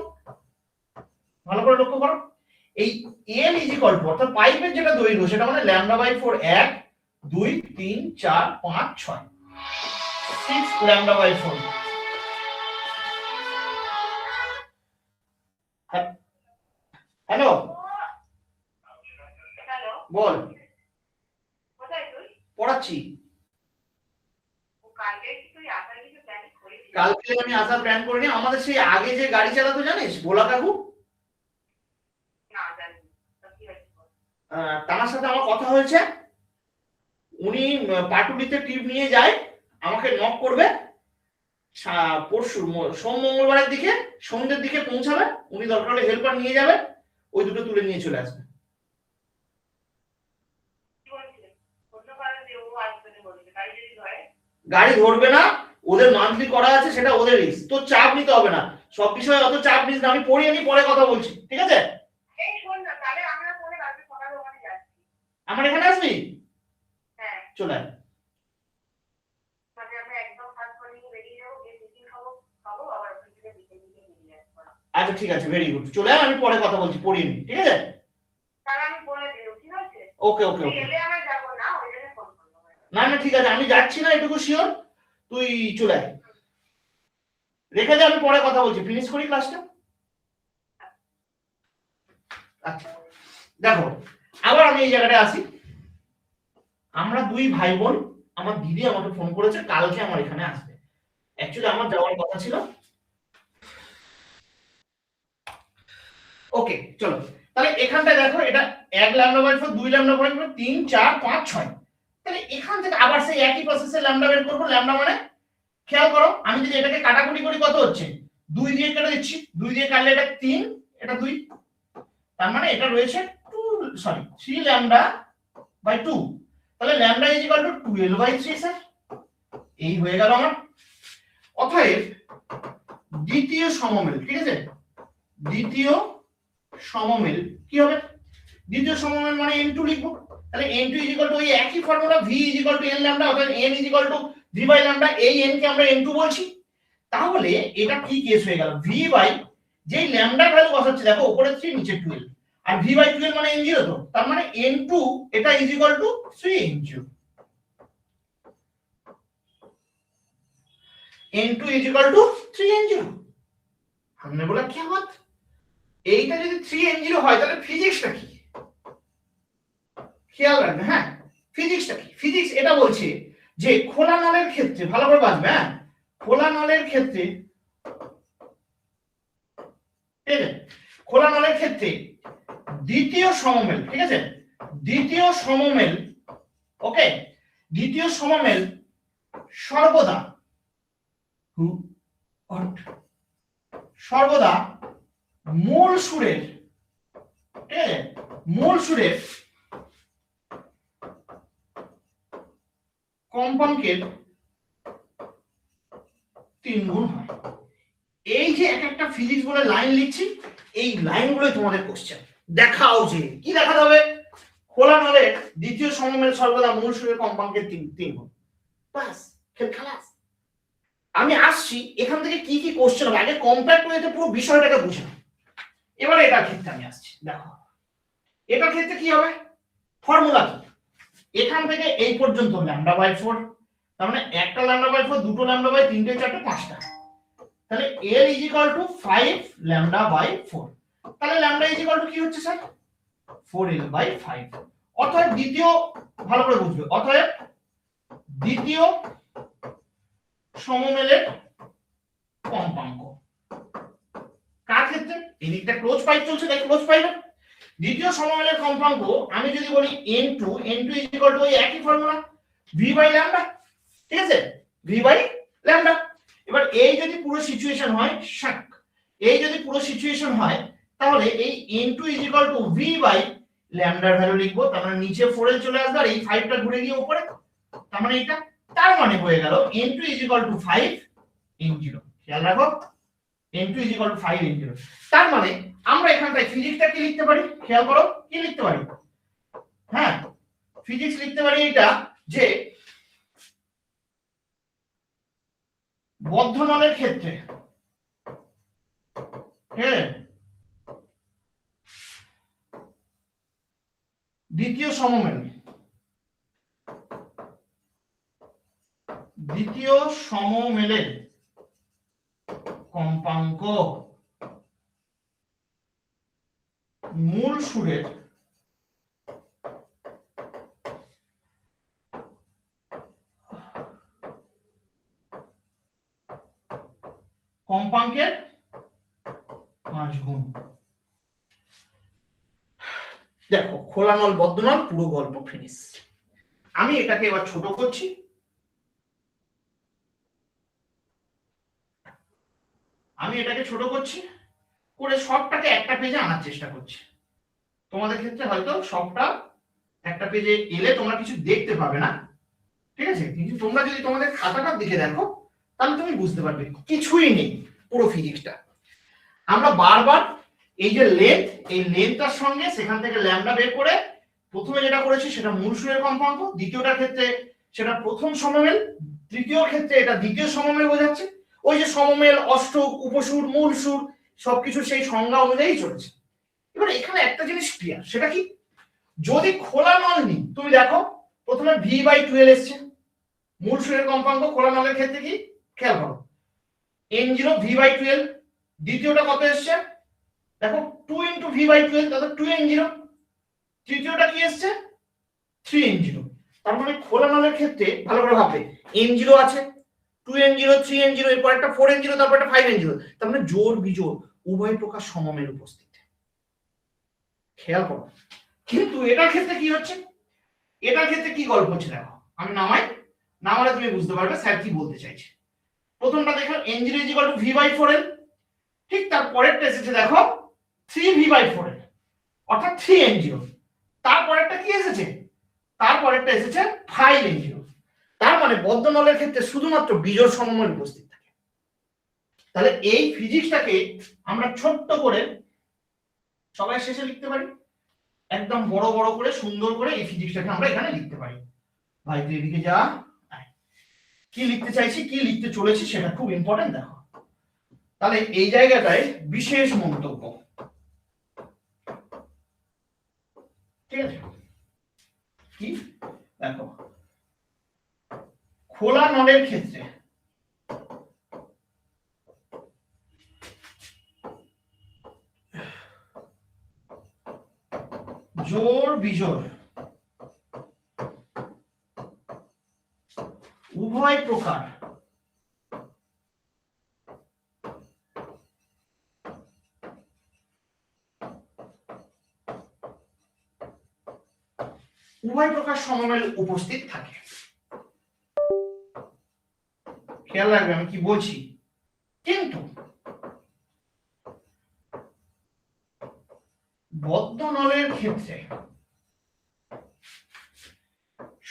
ভালো করে লক্ষ্য করো, এই n ইজ ইকুয়াল টু অর্থাৎ পাইপের যেটা দৈর্ঘ্য সেটা মানে λ/4 1 2 3 4 5 6 6 λ/4। হ্যালো বল, পড়াচ্ছি। কালকে আমি আসার প্ল্যান করিনি। আমাদের সেই আগে যে গাড়ি চালাতো জানিস ভোলা কাকু, তার সাথে আমার কথা হয়েছে। উনি পাটুলিতে ট্রিপ নিয়ে যায়, আমাকে নক করবে পরশু সোম মঙ্গলবারের দিকে সন্ধ্যের দিকে পৌঁছাবে। উনি দরকার হলে হেল্পার নিয়ে যাবে, ওই দুটো তুলে নিয়ে চলে আসবে। গাড়ি ধরবে না, ওদের মান্থলি করা আছে, সেটা ওদের রিস্ক, তো চাপ নিতে হবে না। সব বিষয়ে অত চাপ নিস না, আমি পড়িয়ে নি পরে কথা বলছি, ঠিক আছে? আমার এখানে আসবি, চলে আয়। আচ্ছা ঠিক আছে, ভেরি গুড, চলে আয়, আমি পরে কথা বলছি, পড়িয়ে নি, ঠিক আছে? ওকে ওকে ওকে, না না ঠিক আছে, আমি যাচ্ছি না এটুকু শিওর, তুই চলে আয়, রেখে যা, আমি পরে কথা বলছি, ফিনিশ করি ক্লাসটা। আচ্ছা দেখো, আবার আমি এই জায়গাটায় আসি। আমরা দুই ভাই বোন, আমার দিদি আমাকে ফোন করেছে কালকে আমার এখানে আসবে। অ্যাকচুয়ালি আমার যাওয়ার কথা ছিল। ওকে চলো, তাহলে এখানটা দেখো, এটা 1 λ/4 2 λ/4 3 4 5 6। তাহলে এখান থেকে আবার সেই একই প্রসেসে ল্যামডা বের করব। ল্যামডা মানে খেয়াল করো, আমি যদি এটাকে কাটাকুটি করি কত হচ্ছে, 2 দিয়ে কেটে দিচ্ছি, 2 দিয়ে কাটলে এটা 3, এটা 2, তার মানে এটা রয়েছে 3 λ/2। তাহলে lambda is equal two 12/3 sir, এই হয়ে গেল আমার। অতএব দ্বিতীয় সমমেল, ঠিক আছে, দ্বিতীয় সমমেল কি হবে, দ্বিতীয় সমমেল মানে n2 লিখবো। তাহলে n2 ইজ ইকুয়াল টু ওই একই formula v is equal two n lambda, অর্থাৎ n is equal two v/λ, এই n কে আমরা n2 বলছি। তাহলে এটা কি কেস হয়ে গেল, v বাই যেই ল্যামডা ভ্যালু বসাচ্ছি দেখো উপরে 3 নিচে 12, আর v/12 মানে n0, তো তার মানে n2 এটা is equal to 3n0, n2 is equal to 3n0। हमने बोला क्या बात, এইটা যদি 3n0 হয় তাহলে ফিজিক্সটা কি খেয়াল রাখবে। হ্যাঁ ফিজিক্সটা কি, ফিজিক্স এটা বলছে যে খোলা নলের ক্ষেত্রে, ভালো করে বাঁচবে, হ্যাঁ খোলা নলের ক্ষেত্রে, ঠিক আছে, খোলা নলের ক্ষেত্রে দ্বিতীয় সমমেল, ঠিক আছে, দ্বিতীয় সমমেল, ওকে, দ্বিতীয় সমমেল সর্বদা সর্বদা মূল সুরের, ঠিক আছে, মূল সুরের কম্পাঙ্কের 3 গুণ হয়। এই যে এক একটা ফিজিক্স বলে লাইন লিখছি, এই লাইনগুলোই তোমাদের কোশ্চেন। দেখাও যে কি দেখাতে হবে, খোলা নলের দ্বিতীয় সমমেল সর্বদা মূল সুরের কম্পাঙ্কের 3 গুণ। বাস, খেল খালাস। আমি আসছি এখান থেকে কি কি কোশ্চেন হবে, আগে কম্প্যাক্ট ওয়েতে পুরো বিষয়টাকে বুঝে নাও। এবারে এটার ক্ষেত্রে আমি আসছি, দেখো এটার ক্ষেত্রে কি হবে, ফর্মুলা কি, এখান থেকে এই পর্যন্ত λ/4, তার মানে একটা λ/4, দুটো λ/4, তিনটে, চারটে, পাঁচটা, তাহলে l = 5 λ/4। তাহলে λ কি হচ্ছে স্যার, 4l/5। অতএব দ্বিতীয়, ভালো করে বুঝবে, অতএব দ্বিতীয় সমমেলের কম্পাঙ্ক কার ক্ষেত্রে, এই দিকটা ক্লোজ পাইপ চলছে তাই ক্লোজ পাইপ। দ্বিতীয় সমমেলের কম্পাঙ্ক আমি যদি বলি n2 = ওই একই ফর্মুলা v/λ, ঠিক আছে, v/λ। এবার এই যদি পুরো সিচুয়েশন হয়, এই যদি পুরো সিচুয়েশন হয়, তাহলে এই n2 = v/λ এর ভ্যালু লিখবো, তার মানে নিচে 4l চলে আসবে আর এই 5টা ঘুরে গিয়ে উপরে, তার মানে এটা, তার মানে হয়ে গেল n2 = 5 n0। খেয়াল রাখো, n2 = 5 n0। তার মানে আমরা এখানটায় ফিজিক্সটা কি লিখতে পারি, খেয়াল করো কি লিখতে পারি, হ্যাঁ ফিজিক্স লিখতে পারি এটা যে বদ্ধ নলের ক্ষেত্রে, হ্যাঁ, দ্বিতীয় সমমেলের কম্পাঙ্ক মূল সুরের কম্পাঙ্কের 5 গুণ। দেখো খোলা নল বদ্ধ নল পুরো গল্প ফিনিশ। আমি এটাকে এবার ছোট করছি, করে সবটাকে একটা পেজে আনার চেষ্টা করছি। তোমাদের ক্ষেত্রে হয়তো সবটা একটা পেজে এলে তোমরা কিছু দেখতে পাবে না, ঠিক আছে, কিন্তু তোমরা যদি তোমাদের খাতাটার দিকে দেখো তাহলে তুমি বুঝতে পারবে কিছুই নেই পুরো ফিজিক্সটা। আমরা বারবার এই যে লেন্থ, এই লেন্থটার সঙ্গে সেখান থেকে ল্যামডা বের করে প্রথমে যেটা করেছি সেটা মূল সুরের কম্পাঙ্ক, দ্বিতীয়টার ক্ষেত্রে সেটা প্রথম সমমেল, তৃতীয় ক্ষেত্রে এটা দ্বিতীয় সমমেল বোঝাচ্ছে। ওই যে সমমেল, অষ্টক, উপসুর, মূল সুর সবকিছু সেই সংজ্ঞা অনুযায়ী চলেছে। এবার এখানে একটা জিনিস ক্লিয়ার, সেটা কি, যদি খোলা নল নিই, তুমি দেখো প্রথমে v/12 এসছে, মূল সুরের কম্পাঙ্ক খোলা নলের ক্ষেত্রে কি, খেয়াল করো n0 v/12, দ্বিতীয়টা কত এসছে দেখো 2 × v/12, তাহলে 2n0, তৃতীয়টা কি এসছে 3n0। তার মানে খোলা নলের ক্ষেত্রে ভালো করে ভাববে, n0 আছে, 2n0, 3n0, এরপর একটা 4n0, তারপর একটা 5n0, তার মানে জোড় বিজোড় উভয় প্রকার সমমেল উপস্থিত। খেয়াল করো, কিন্তু এটার ক্ষেত্রে কি হচ্ছে, এটার ক্ষেত্রে কি গল্প হচ্ছে দেখো, আমি নামালে তুমি বুঝতে পারবে স্যার কি বলতে চাইছে। প্রথমটা দেখো n0 = v/4l, ঠিক তার পরেরটা এসেছে দেখো 3v/4l অর্থাৎ 3n0, তারপরেরটা কি এসেছে, তারপরেরটা এসেছে 5n0। তার মানে বদ্ধ নলের ক্ষেত্রে শুধুমাত্র বিজোড় সমমেল উপস্থিত থাকে। তাহলে এই ফিজিক্সটাকে আমরা ছোট্ট করে সবাই শেষে লিখতে পারি, একদম বড় বড় করে সুন্দর করে এই ফিজিক্সটাকে আমরা এখানে লিখতে পারি। ভাই তুই এদিকে যা, কি লিখতে চাইছি কি লিখতে চলেছি সেটা খুব ইম্পর্টেন্ট। দেখো তাহলে এই জায়গাটায় বিশেষ মন্তব্য, ঠিক আছে, কি দেখো খোলা নলের ক্ষেত্রে জোড় বিজোড় উভয় প্রকার সমমেল উপস্থিত থাকে। খেয়াল রাখবে আমি কি বলছি, কিন্তু বদ্ধ নলের ক্ষেত্রে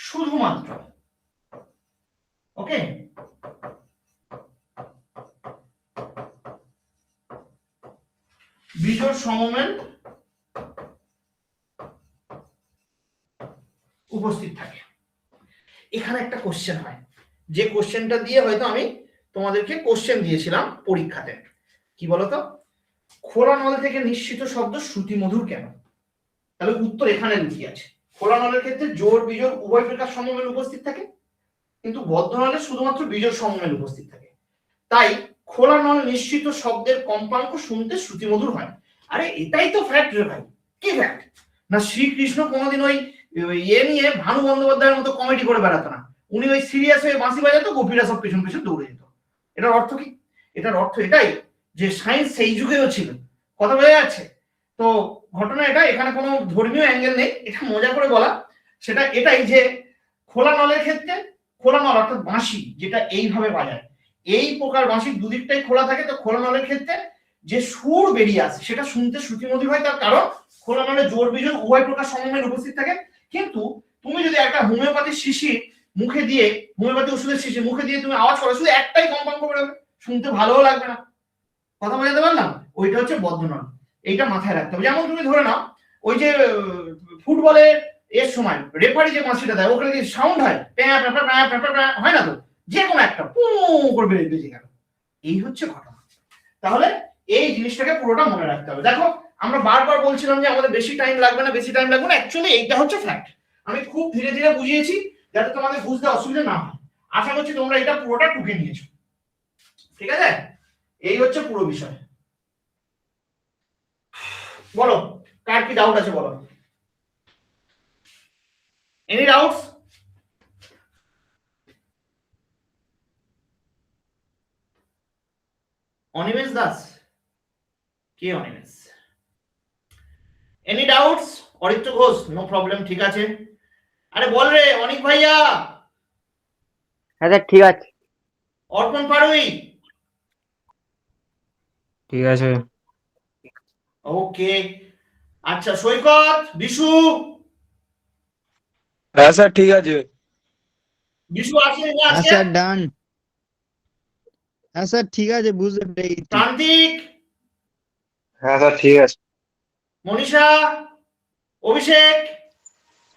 শুধুমাত্র, ওকে, বিজোড় সমমেল উপস্থিত থাকে। এখানে একটা কোশ্চেন হয়, যে কোশ্চেনটা দিয়ে হয়তো আমি তোমাদেরকে কোশ্চেন দিয়েছিলাম পরীক্ষাতে। কি বলতো, খোলা নল থেকে নিঃসৃত শব্দ শ্রুতিমধুর কেন? তাহলে উত্তর এখানে লুকিয়ে আছে। খোলা নলের ক্ষেত্রে জোড় বিজোড় উভয় প্রকার সমমেল উপস্থিত থাকে, কিন্তু বদ্ধ নলে শুধুমাত্র বিজোড় সমমেল উপস্থিত থাকে। তাই খোলা নল নিঃসৃত শব্দের কম্পাঙ্ক শুনতে শ্রুতিমধুর হয়। আরে এটাই তো ফ্যাক্ট রে ভাই। কি ফ্যাক্ট? না শ্রীকৃষ্ণ কোনোদিন ওই নিয়ে ভানু বন্দ্যোপাধ্যায়ের মতো কমেডি করে বেড়াতো না। উনি ওই সিরিয়াস হয়ে বাঁশি বাজাতো, গোপীরা সব পেছন পেছন দৌড়ে যেত। এটার অর্থ কি? এটার অর্থ এটাই যে সায়েন্স সেই যুগেও ছিল। কথা বোঝা যাচ্ছে? তো ঘটনা এটা, এখানে কোনো ধর্মীয় অ্যাঙ্গেল নেই, এটা মজা করে বলা। সেটা এটাই যে খোলা নলের ক্ষেত্রে, খোলা নল অর্থাৎ বাঁশি যেটা এইভাবে বাজায়, এই প্রকার বাঁশির দুদিকটাই খোলা থাকে। তো খোলা নলের ক্ষেত্রে যে সুর বেরিয়ে আসে সেটা শুনতে শ্রুতিমধুর হয়, তার কারণ খোলা নলে জোড় বিজোড় উভয় প্রকার সমমেল উপস্থিত থাকে। কিন্তু তুমি যদি একটা হোমিওপ্যাথি শিশি মুখে দিয়ে, হোমিওপ্যাথি ওষুধের শিশি মুখে দিয়ে তুমি আওয়াজ করো, শুধু একটাই কম্পাঙ্ক বেরোবে, শুনতে ভালোও লাগবে না। কথা বোঝাতে পারলাম? ওইটা হচ্ছে বদ্ধ নল। এইটা মাথায় রাখতে হবে। যেমন তুমি ধরে নাও ওই যে ফুটবলের এর সময় রেফারি যে বাঁশিটা দেয়, ওখানে যে সাউন্ড হয়, হয় না তো, যে কোনো একটা পু করে বেজে গেল। এই হচ্ছে ঘটনা। তাহলে এই জিনিসটাকে পুরোটা মনে রাখতে হবে। দেখো আমরা বারবার বলছিলাম যে আমাদের বেশি টাইম লাগবে না, বেশি টাইম লাগবে না। অ্যাকচুয়ালি এইটা হচ্ছে ফ্যাক্ট। আমি খুব ধীরে ধীরে বুঝিয়েছি যাতে তোমাদের বুঝতে অসুবিধা না হয়। আশা করছি তোমরা এটা পুরোটা টুকে নিয়েছো। ঠিক আছে? এই হচ্ছে পুরো বিষয়। বলো, কার কি ডাউট আছে বলো। Any doubts? অনিমেষ দাস, কে Animesh? Any doubts? Aritra Ghosh, no problem, ঠিক আছে। আরে বল রে অনিক ভাইয়া। হ্যাঁ স্যার ঠিক আছে। অর্পণ পাড়ুই, ঠিক আছে। ওকে। আচ্ছা সৈকত, বিশু। হ্যাঁ স্যার ঠিক আছে। বিশু আসেনি না হ্যাঁ আজকে? স্যার ডান। হ্যাঁ স্যার ঠিক আছে, বুঝতে পেরেছি। প্রান্তিক, হ্যাঁ স্যার ঠিক আছে। মনীষা, অভিষেক।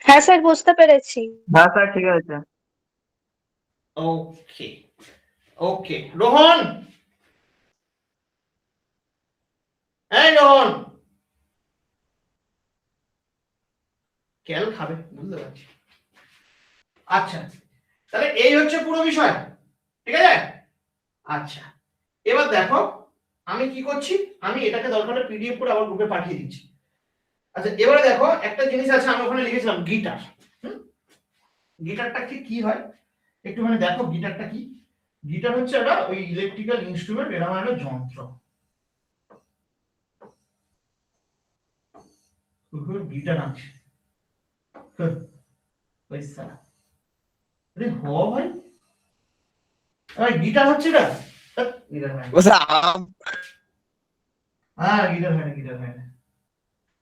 হ্যাঁ স্যার বুঝতে পেরেছি। হ্যাঁ স্যার ঠিক আছে। ওকে ওকে। রোহন, এই রোহন, কেল খাবে বুঝতে পারছি। আচ্ছা তাহলে এই হচ্ছে পুরো বিষয়, ঠিক আছে? আচ্ছা এবার দেখো আমি কি করছি, আমি এটাকে দরকার হলে পিডিএফ করে আবার গ্রুপে পাঠিয়ে দিচ্ছি। আচ্ছা এবারে দেখো একটা জিনিস আছে, আমি ওখানে লিখেছিলাম গিটার। গিটারটা কি হয় একটুখানি দেখো। গিটারটা কি? গিটার হচ্ছে একটা ওই ইলেকট্রিক্যাল ইনস্ট্রুমেন্ট, এটা মানে একটা যন্ত্র। গিটার আছে পয়সা। আরে হ ভাই, ভাই গিটার হচ্ছে এটা? গিটার হয় না। ও স্যার হ্যাঁ গিটার হয় না, গিটার হয় না।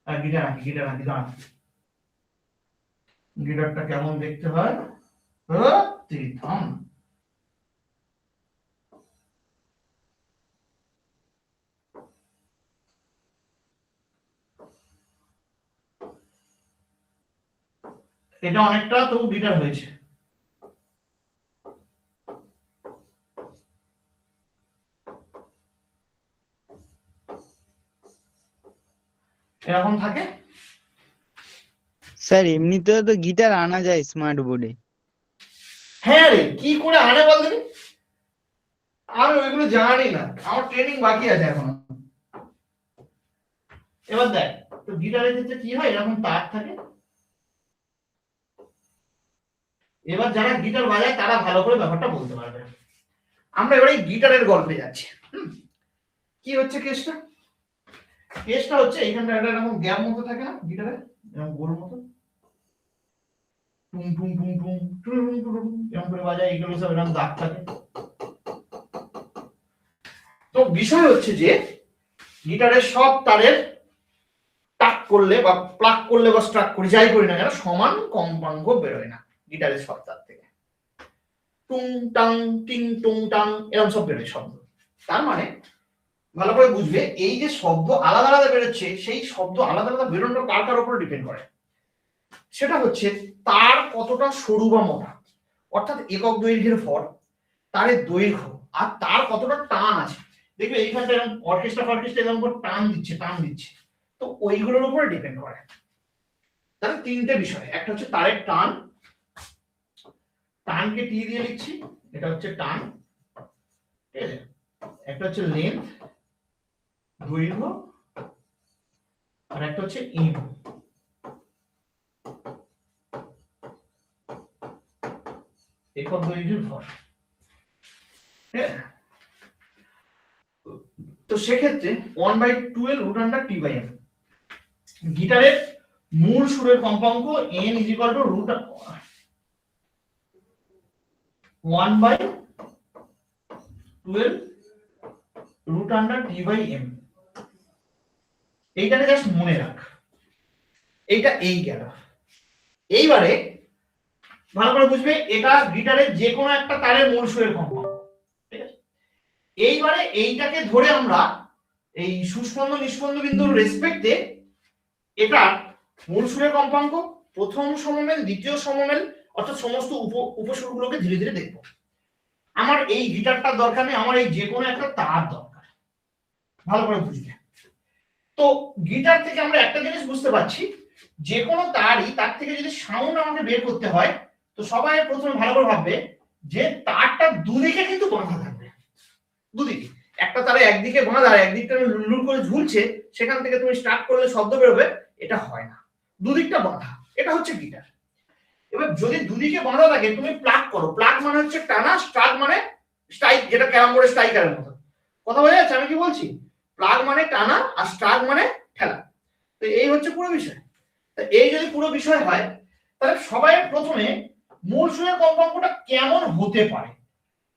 আর গিটার আঁকি, গিটার আঁকি, দাঁড়া। গিটারটা কেমন দেখতে হয়? থাম। এটা অনেকটা তবু গিটার হয়েছে। এরকম থাকে। স্যার এমনিতেও তো গিটার আনা যায় স্মার্ট বোর্ডে। হ্যাঁ রে, কি করে আনে বল দেখি? আমি ওইগুলো জানি না, আমার ট্রেনিং বাকি আছে এখনো। এবার দেখ তো গিটারের ক্ষেত্রে কি হয়, এরকম তার থাকে। এবার যারা গিটার বাজায় তারা ভালো করে ব্যাপারটা বলতে পারবে। আমরা এবারে গিটারের গল্পে যাচ্ছি। কি হচ্ছে কেসটা? কেসটা হচ্ছে এইখানটা একটা এরকম গ্যাপ মতো থাকে না গিটারে, এরকম গোল মতো, টুং টুং টুং টুং টুং টুং এরকম করে বাজায়, এগুলো সব এরকম দাগ থাকে। তো বিষয় হচ্ছে যে গিটারের সব তারের টাক করলে বা প্লাগ করলে বা স্ট্রাক করি যাই করি না কেন, সমান কম্পাঙ্ক বেরোয় না গিটারের সব তার থেকে। টুং টাং টিং টুং টাং এরকম সব বেরোয় শব্দ। তার মানে ভালো করে বুঝবে, এই যে শব্দ আলাদা আলাদা বেরোচ্ছে, সেই শব্দ আলাদা আলাদা বেরোনোটা কার কার উপর ডিপেন্ড করে? সেটা হচ্ছে তার কতটা সরু বা মোটা, অর্থাৎ একক দৈর্ঘ্যের ভর, তারের দৈর্ঘ্য, আর তার কতটা টান আছে। দেখবে এইখানটা এরকম অর্কেস্ট্রা এরকম করে টান দিচ্ছে, তো ওইগুলোর উপরে ডিপেন্ড করে। তাহলে তিনটে বিষয়, একটা হচ্ছে তারের টান, টানকে টি দিয়ে লিখছি, এটা হচ্ছে টান, ঠিক আছে, একটা হচ্ছে লেন্থ দৈর্ঘ্য, আর একটা হচ্ছে এম একক দৈর্ঘ্যের ভর। তো সেক্ষেত্রে 1/12√T/m, গিটারের মূল সুরের কম্পাঙ্ক n = √1/12√T/m। এইটাকে জাস্ট মনে রাখ, এইটা এই গেল। এইবারে ভালো করে বুঝবে, এটা গিটারের যে কোনো একটা তারের মূল সুরের কম্পাঙ্ক, ঠিক আছে। এইবারে এইটাকে ধরে আমরা এই সুস্পন্দ নিস্পন্দ বিন্দুর রেসপেক্টে এটা মূল সুরের কম্পাঙ্ক, প্রথম সমমেল, দ্বিতীয় সমমেল, অর্থাৎ সমস্ত উপসুরগুলোকে ধীরে ধীরে দেখব। আমার এই গিটারটার দরকার নেই, আমার এই যে কোনো একটা তার দরকার, ভালো করে বুঝবে। তো গিটার থেকে আমরা একটা জিনিস বুঝতে পারছি, যে কোনো তারই, তার থেকে যদি সাউন্ড আমাকে বের করতে হয়, তো সবাই প্রথমে ভালো করে ভাববে যে তারটা দুদিকে কিন্তু বাঁধা থাকবে, দুদিকে। একটা তারে একদিকে বাঁধা, একদিকটা লুলুল করে ঝুলছে, সেখান থেকে তুমি স্টার্ট করলে শব্দ বেরোবে, এটা হয় না, দুদিকটা বাঁধা, এটা হচ্ছে গিটার। এবার যদি দুদিকে বাঁধা থাকে, তুমি প্লাগ করো, প্লাগ মানে হচ্ছে টানা, স্ট্রাক মানে স্ট্রাইক, যেটা ক্যারাম বোর্ডে স্ট্রাইকারের মতো। কথা বোঝা যাচ্ছে আমি কি বলছি? প্লাগ মানে টানা আর স্ট্রাক মানে ঠেলা। তো এই হচ্ছে পুরো বিষয়। এই যদি পুরো বিষয় হয়, তাহলে সবাই প্রথমে মূল সুরের কম্পাঙ্কটা কেমন হতে পারে,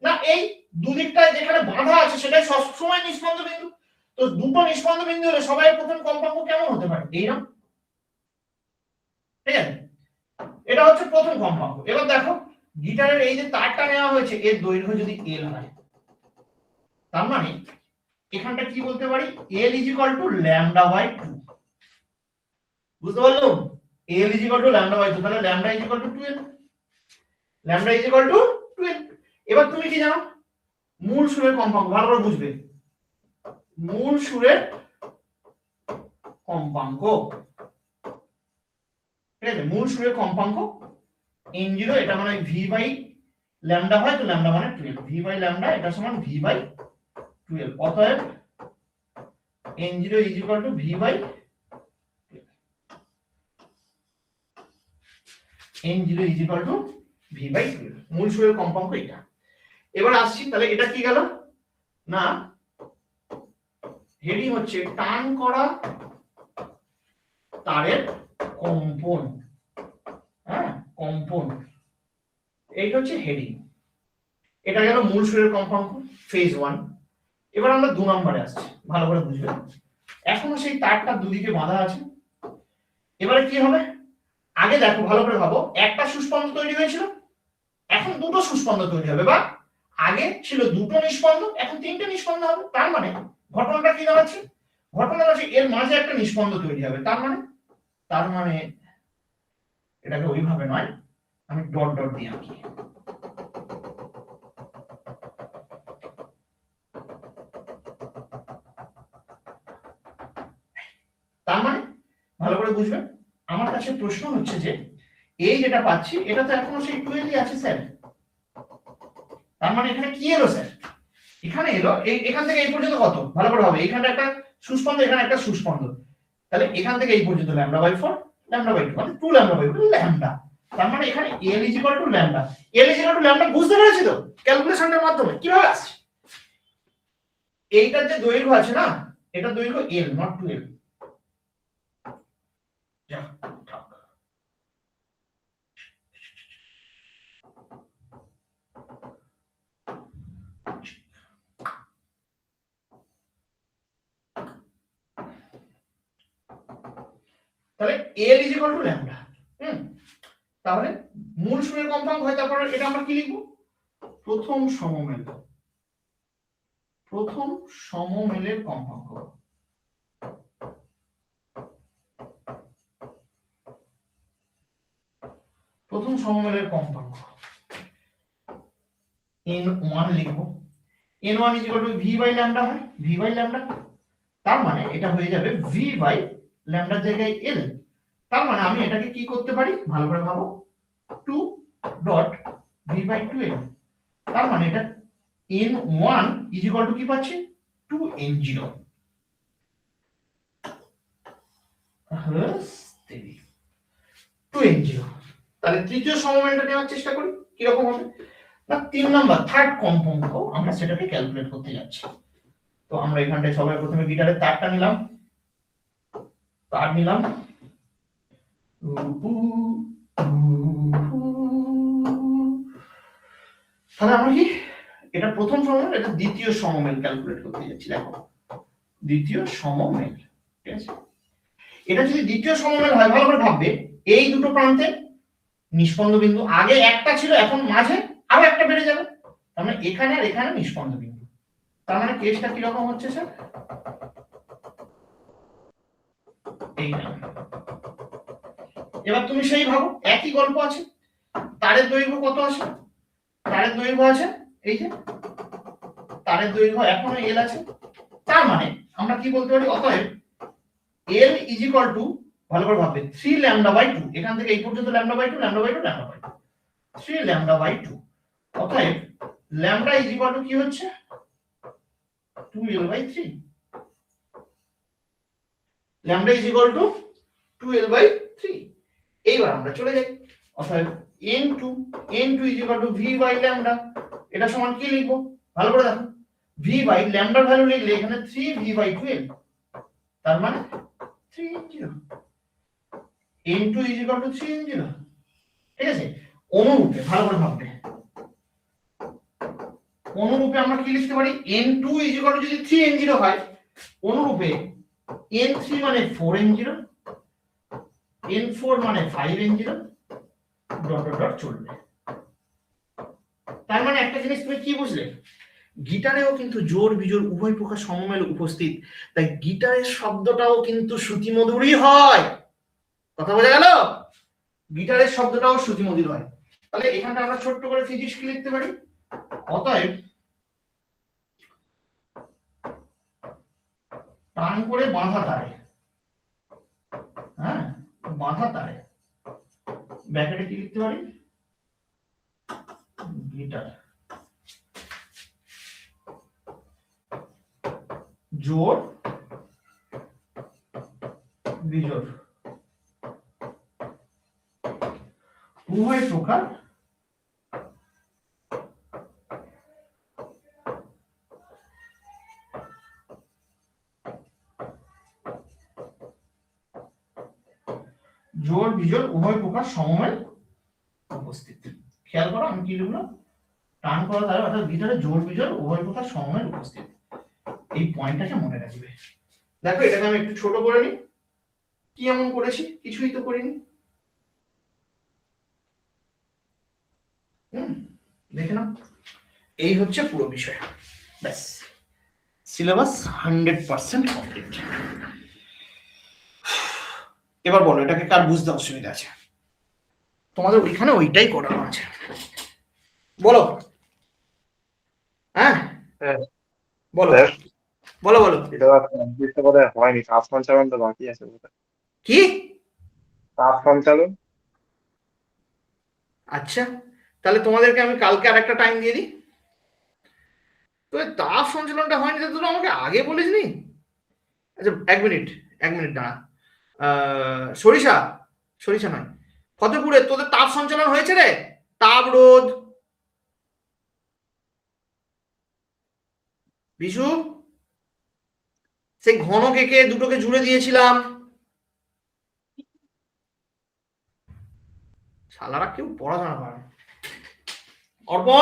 না এই দুদিকটায় যেখানে বাঁধা আছে সেটাই সবসময় নিষ্পন্দ বিন্দু, তো দুটো নিষ্পন্দ বিন্দু হলে সবাই প্রথম কম্পাঙ্ক কেমন হতে পারে, এইরকম, ঠিক আছে। এটা হচ্ছে প্রথম কম্পাঙ্ক। এবার দেখো গিটারের এই যে তারটা নেওয়া হয়েছে, এর দৈর্ঘ্য যদি এল হয়, তার মানে এখানটা কি বলতে পারি, L = λ/2। বুঝতে পারলো? L = λ/2, তাহলে λ = 12, λ = 12। এবার তুমি কি জানো, মূল সুরের কম্পাঙ্ক, ভালো করে বুঝবে, মূল সুরের কম্পাঙ্ক, ঠিক আছে, মূল সুরের কম্পাঙ্ক n0, এটা মানে v/λ হয়, তো λ মানে 12, v/λ এটা সমান v/12, অতএব n0 = v/12, n0 = v/12, মূল সুরের কম্পাঙ্ক এটা। এবার আসছি, তাহলে এটা কি গেল না, হেডিং হচ্ছে টান করা তারের কম্পন, হ্যাঁ কম্পন, এইটা হচ্ছে হেডিং। এটা গেল মূল সুরের কম্পাঙ্ক, ফেজ 1। এবার আমরা 2 নম্বরে আসছি, ভালো করে বুঝবে। এখনো সেই তারটা দুদিকে বাঁধা আছে, এবারে কি হবে, আগে দেখো ভালো করে ভাবো, একটা সুস্পন্দ তৈরি হয়েছিল, এখন দুটো সুস্পন্দ তৈরি হবে, বা আগে ছিল দুটো নিষ্পন্দ, এখন তিনটে নিষ্পন্দ হবে। তার মানে ঘটনাটা কি দাঁড়াচ্ছে, ঘটনা হচ্ছে এর মাঝে একটা নিষ্পন্দ তৈরি হবে, তার মানে এটাকে ওইভাবে নয়, আমি ডট ডট দিয়ে আঁকি। তার মানে ভালো করে বুঝবেন, আমার কাছে প্রশ্ন হচ্ছে যে এই যেটা পাচ্ছি, এটা তো এখনো সেই 12ই আছে স্যার, তার মানে এখানে কি এলো স্যার, এখানে এলো এখান থেকে এই পর্যন্ত কত, ভালো করে হবে, এখানে একটা সুস্পন্দ, এখানে একটা সুস্পন্দ, তাহলে এখান থেকে এই পর্যন্ত λ/4, λ/2 মানে 2λ/4 ল্যামডা। তার মানে এখানে L = λ, L = λ, বুঝতে পেরেছি তো ক্যালকুলেশনের মাধ্যমে কিভাবে আসছে। এইটার যে দৈর্ঘ্য আছে না, এটা দৈর্ঘ্য L, নট 12। যা থাক, তাহলে L = λ। তাহলে মূল সুরের কম্পাঙ্ক হয়, তারপর এটা আমরা কি লিখবো, প্রথম সমমেলের কম্পাঙ্ক। প্রথম সমমেলের কম্পাঙ্ক n1 লিখবো। n1 = v বাই ল্যামডা হয়, v বাই ল্যামডা। তার মানে এটা হয়ে যাবে v বাই ল্যামডার জায়গায় l। তার মানে আমি এটাকে কি করতে পারি, ভালো করে ভাবো, 2 ডট v বাই 2l। তার মানে এটা n1 = কি পাচ্ছি, 2n0। তাহলে তৃতীয় সমমেলটা নেওয়ার চেষ্টা করি, কি রকম হবে না, 3 নাম্বার থার্ড কম্পাঙ্ক আমরা সেটাকে ক্যালকুলেট করতে যাচ্ছি। তো আমরা এখানটায় সবাই প্রথমে গিটারের তারটা নিলাম, তার নিলাম, তাহলে আমরা কি এটা প্রথম সমমেল, এটা দ্বিতীয় সমমেল ক্যালকুলেট করতে যাচ্ছি। দেখো দ্বিতীয় সমমেল, ঠিক আছে। এটা যদি দ্বিতীয় সমমেল হয়, ভালো করে ভাববে, এই দুটো প্রান্তে নিষ্পন্দ বিন্দু, আগে একটা ছিল এখন মাঝে আরো একটা বেড়ে যাবে, তার মানে এখানে আর এখানে নিষ্পন্দ বিন্দু। তার মানে কেসটা কি রকম হচ্ছে স্যার, এইটা। এবার তুমি সেই ভাবো, একই গল্প আছে, তারের দৈর্ঘ্য কত আছে, তারের দৈর্ঘ্য আছে এই যে, তারের দৈর্ঘ্য এখনো l আছে। তার মানে আমরা কি বলতে পারি, অতএব l = ভালো করে ভাববে 3 ল্যামডা বাই 2, এখান থেকে এই পর্যন্ত lambda by 2 lambda by 2 lambda by 2, 3 lambda by 2। অতএব ল্যামডা = কি হচ্ছে, 2l by 3। Lambda = 2l by 3। এইবার আমরা চলে যাই, অতএব n2 = v বাই ল্যামডা। এটা সমান কি লিখবো, ভালো করে দেখো, v বাই ল্যামডার ভ্যালু লিখলে এখানে 3v বাই 2l, তার মানে 3n0। n2 = 3n0, ঠিক আছে। অনুরূপে ভালো করে ভাববে, অনুরূপে আমরা কি লিখতে পারি, n2 = যদি 3n0 হয়, অনুরূপে n3 মানে 4n0, n4 মানে 5n0, ডট ডট ডট চলবে। তার মানে একটা জিনিস তুমি কি বুঝলে, গিটারেও কিন্তু জোড় বিজোড় উভয় প্রকার সমমেল উপস্থিত, তাই গিটারের শব্দটাও কিন্তু শ্রুতিমধুরই হয়। কথা বোঝা গেল, গিটারের শব্দটাও শ্রুতিমধুর হয়। তাহলে এখানটা আমরা ছোট্ট করে ফিজিক্স কি লিখতে পারি, অতএব টান করে বাঁধা তারে, হ্যাঁ বাঁধা তারে, ব্র্যাকেটে কি লিখতে পারি, গিটার জোড় বিজোড় উভয় প্রকার জোড় বিজোড় উভয় প্রকার সমমেল উপস্থিত। খেয়াল করো আমি কি লিখলাম, টান করা তারে অর্থাৎ গিটারে জোড় বিজোড় উভয় প্রকার সমমেল উপস্থিত। এই পয়েন্টটাকে মনে রাখবে। দেখো এটাকে আমি একটু ছোট করে নিই, কি এমন করেছি, কিছুই তো করিনি। দেখে নাও, এই হচ্ছে পুরো বিষয়, ব্যাস সিলেবাস 100% কমপ্লিট। এবার বলো এটাকে কার বুঝতে অসুবিধা আছে, তোমাদের ওইখানে ওইটাই করানো আছে, বলো। হ্যাঁ বলো বলো বলো, এটা কমপ্লিট করে হয়নি, তাপ সঞ্চালন তো বাকি আছে বোধহয়। কি তাপ সঞ্চালন, আচ্ছা তাহলে তোমাদেরকে আমি কালকে আর একটা টাইম দিয়ে দিই। তো তাপ সঞ্চালনটা হয়নি তো তোরা আমাকে আগে বলিসনি। আচ্ছা এক মিনিট দাঁড়া, সরিষা সরিষা নয়, ফতেপুরে তোদের তাপ সঞ্চালন হয়েছে রে, তাপ রোধ। বিশু সেই ঘন কেকে দুটোকে জুড়ে দিয়েছিলাম, শালারা কেউ পড়াশোনা করে। অর্পণ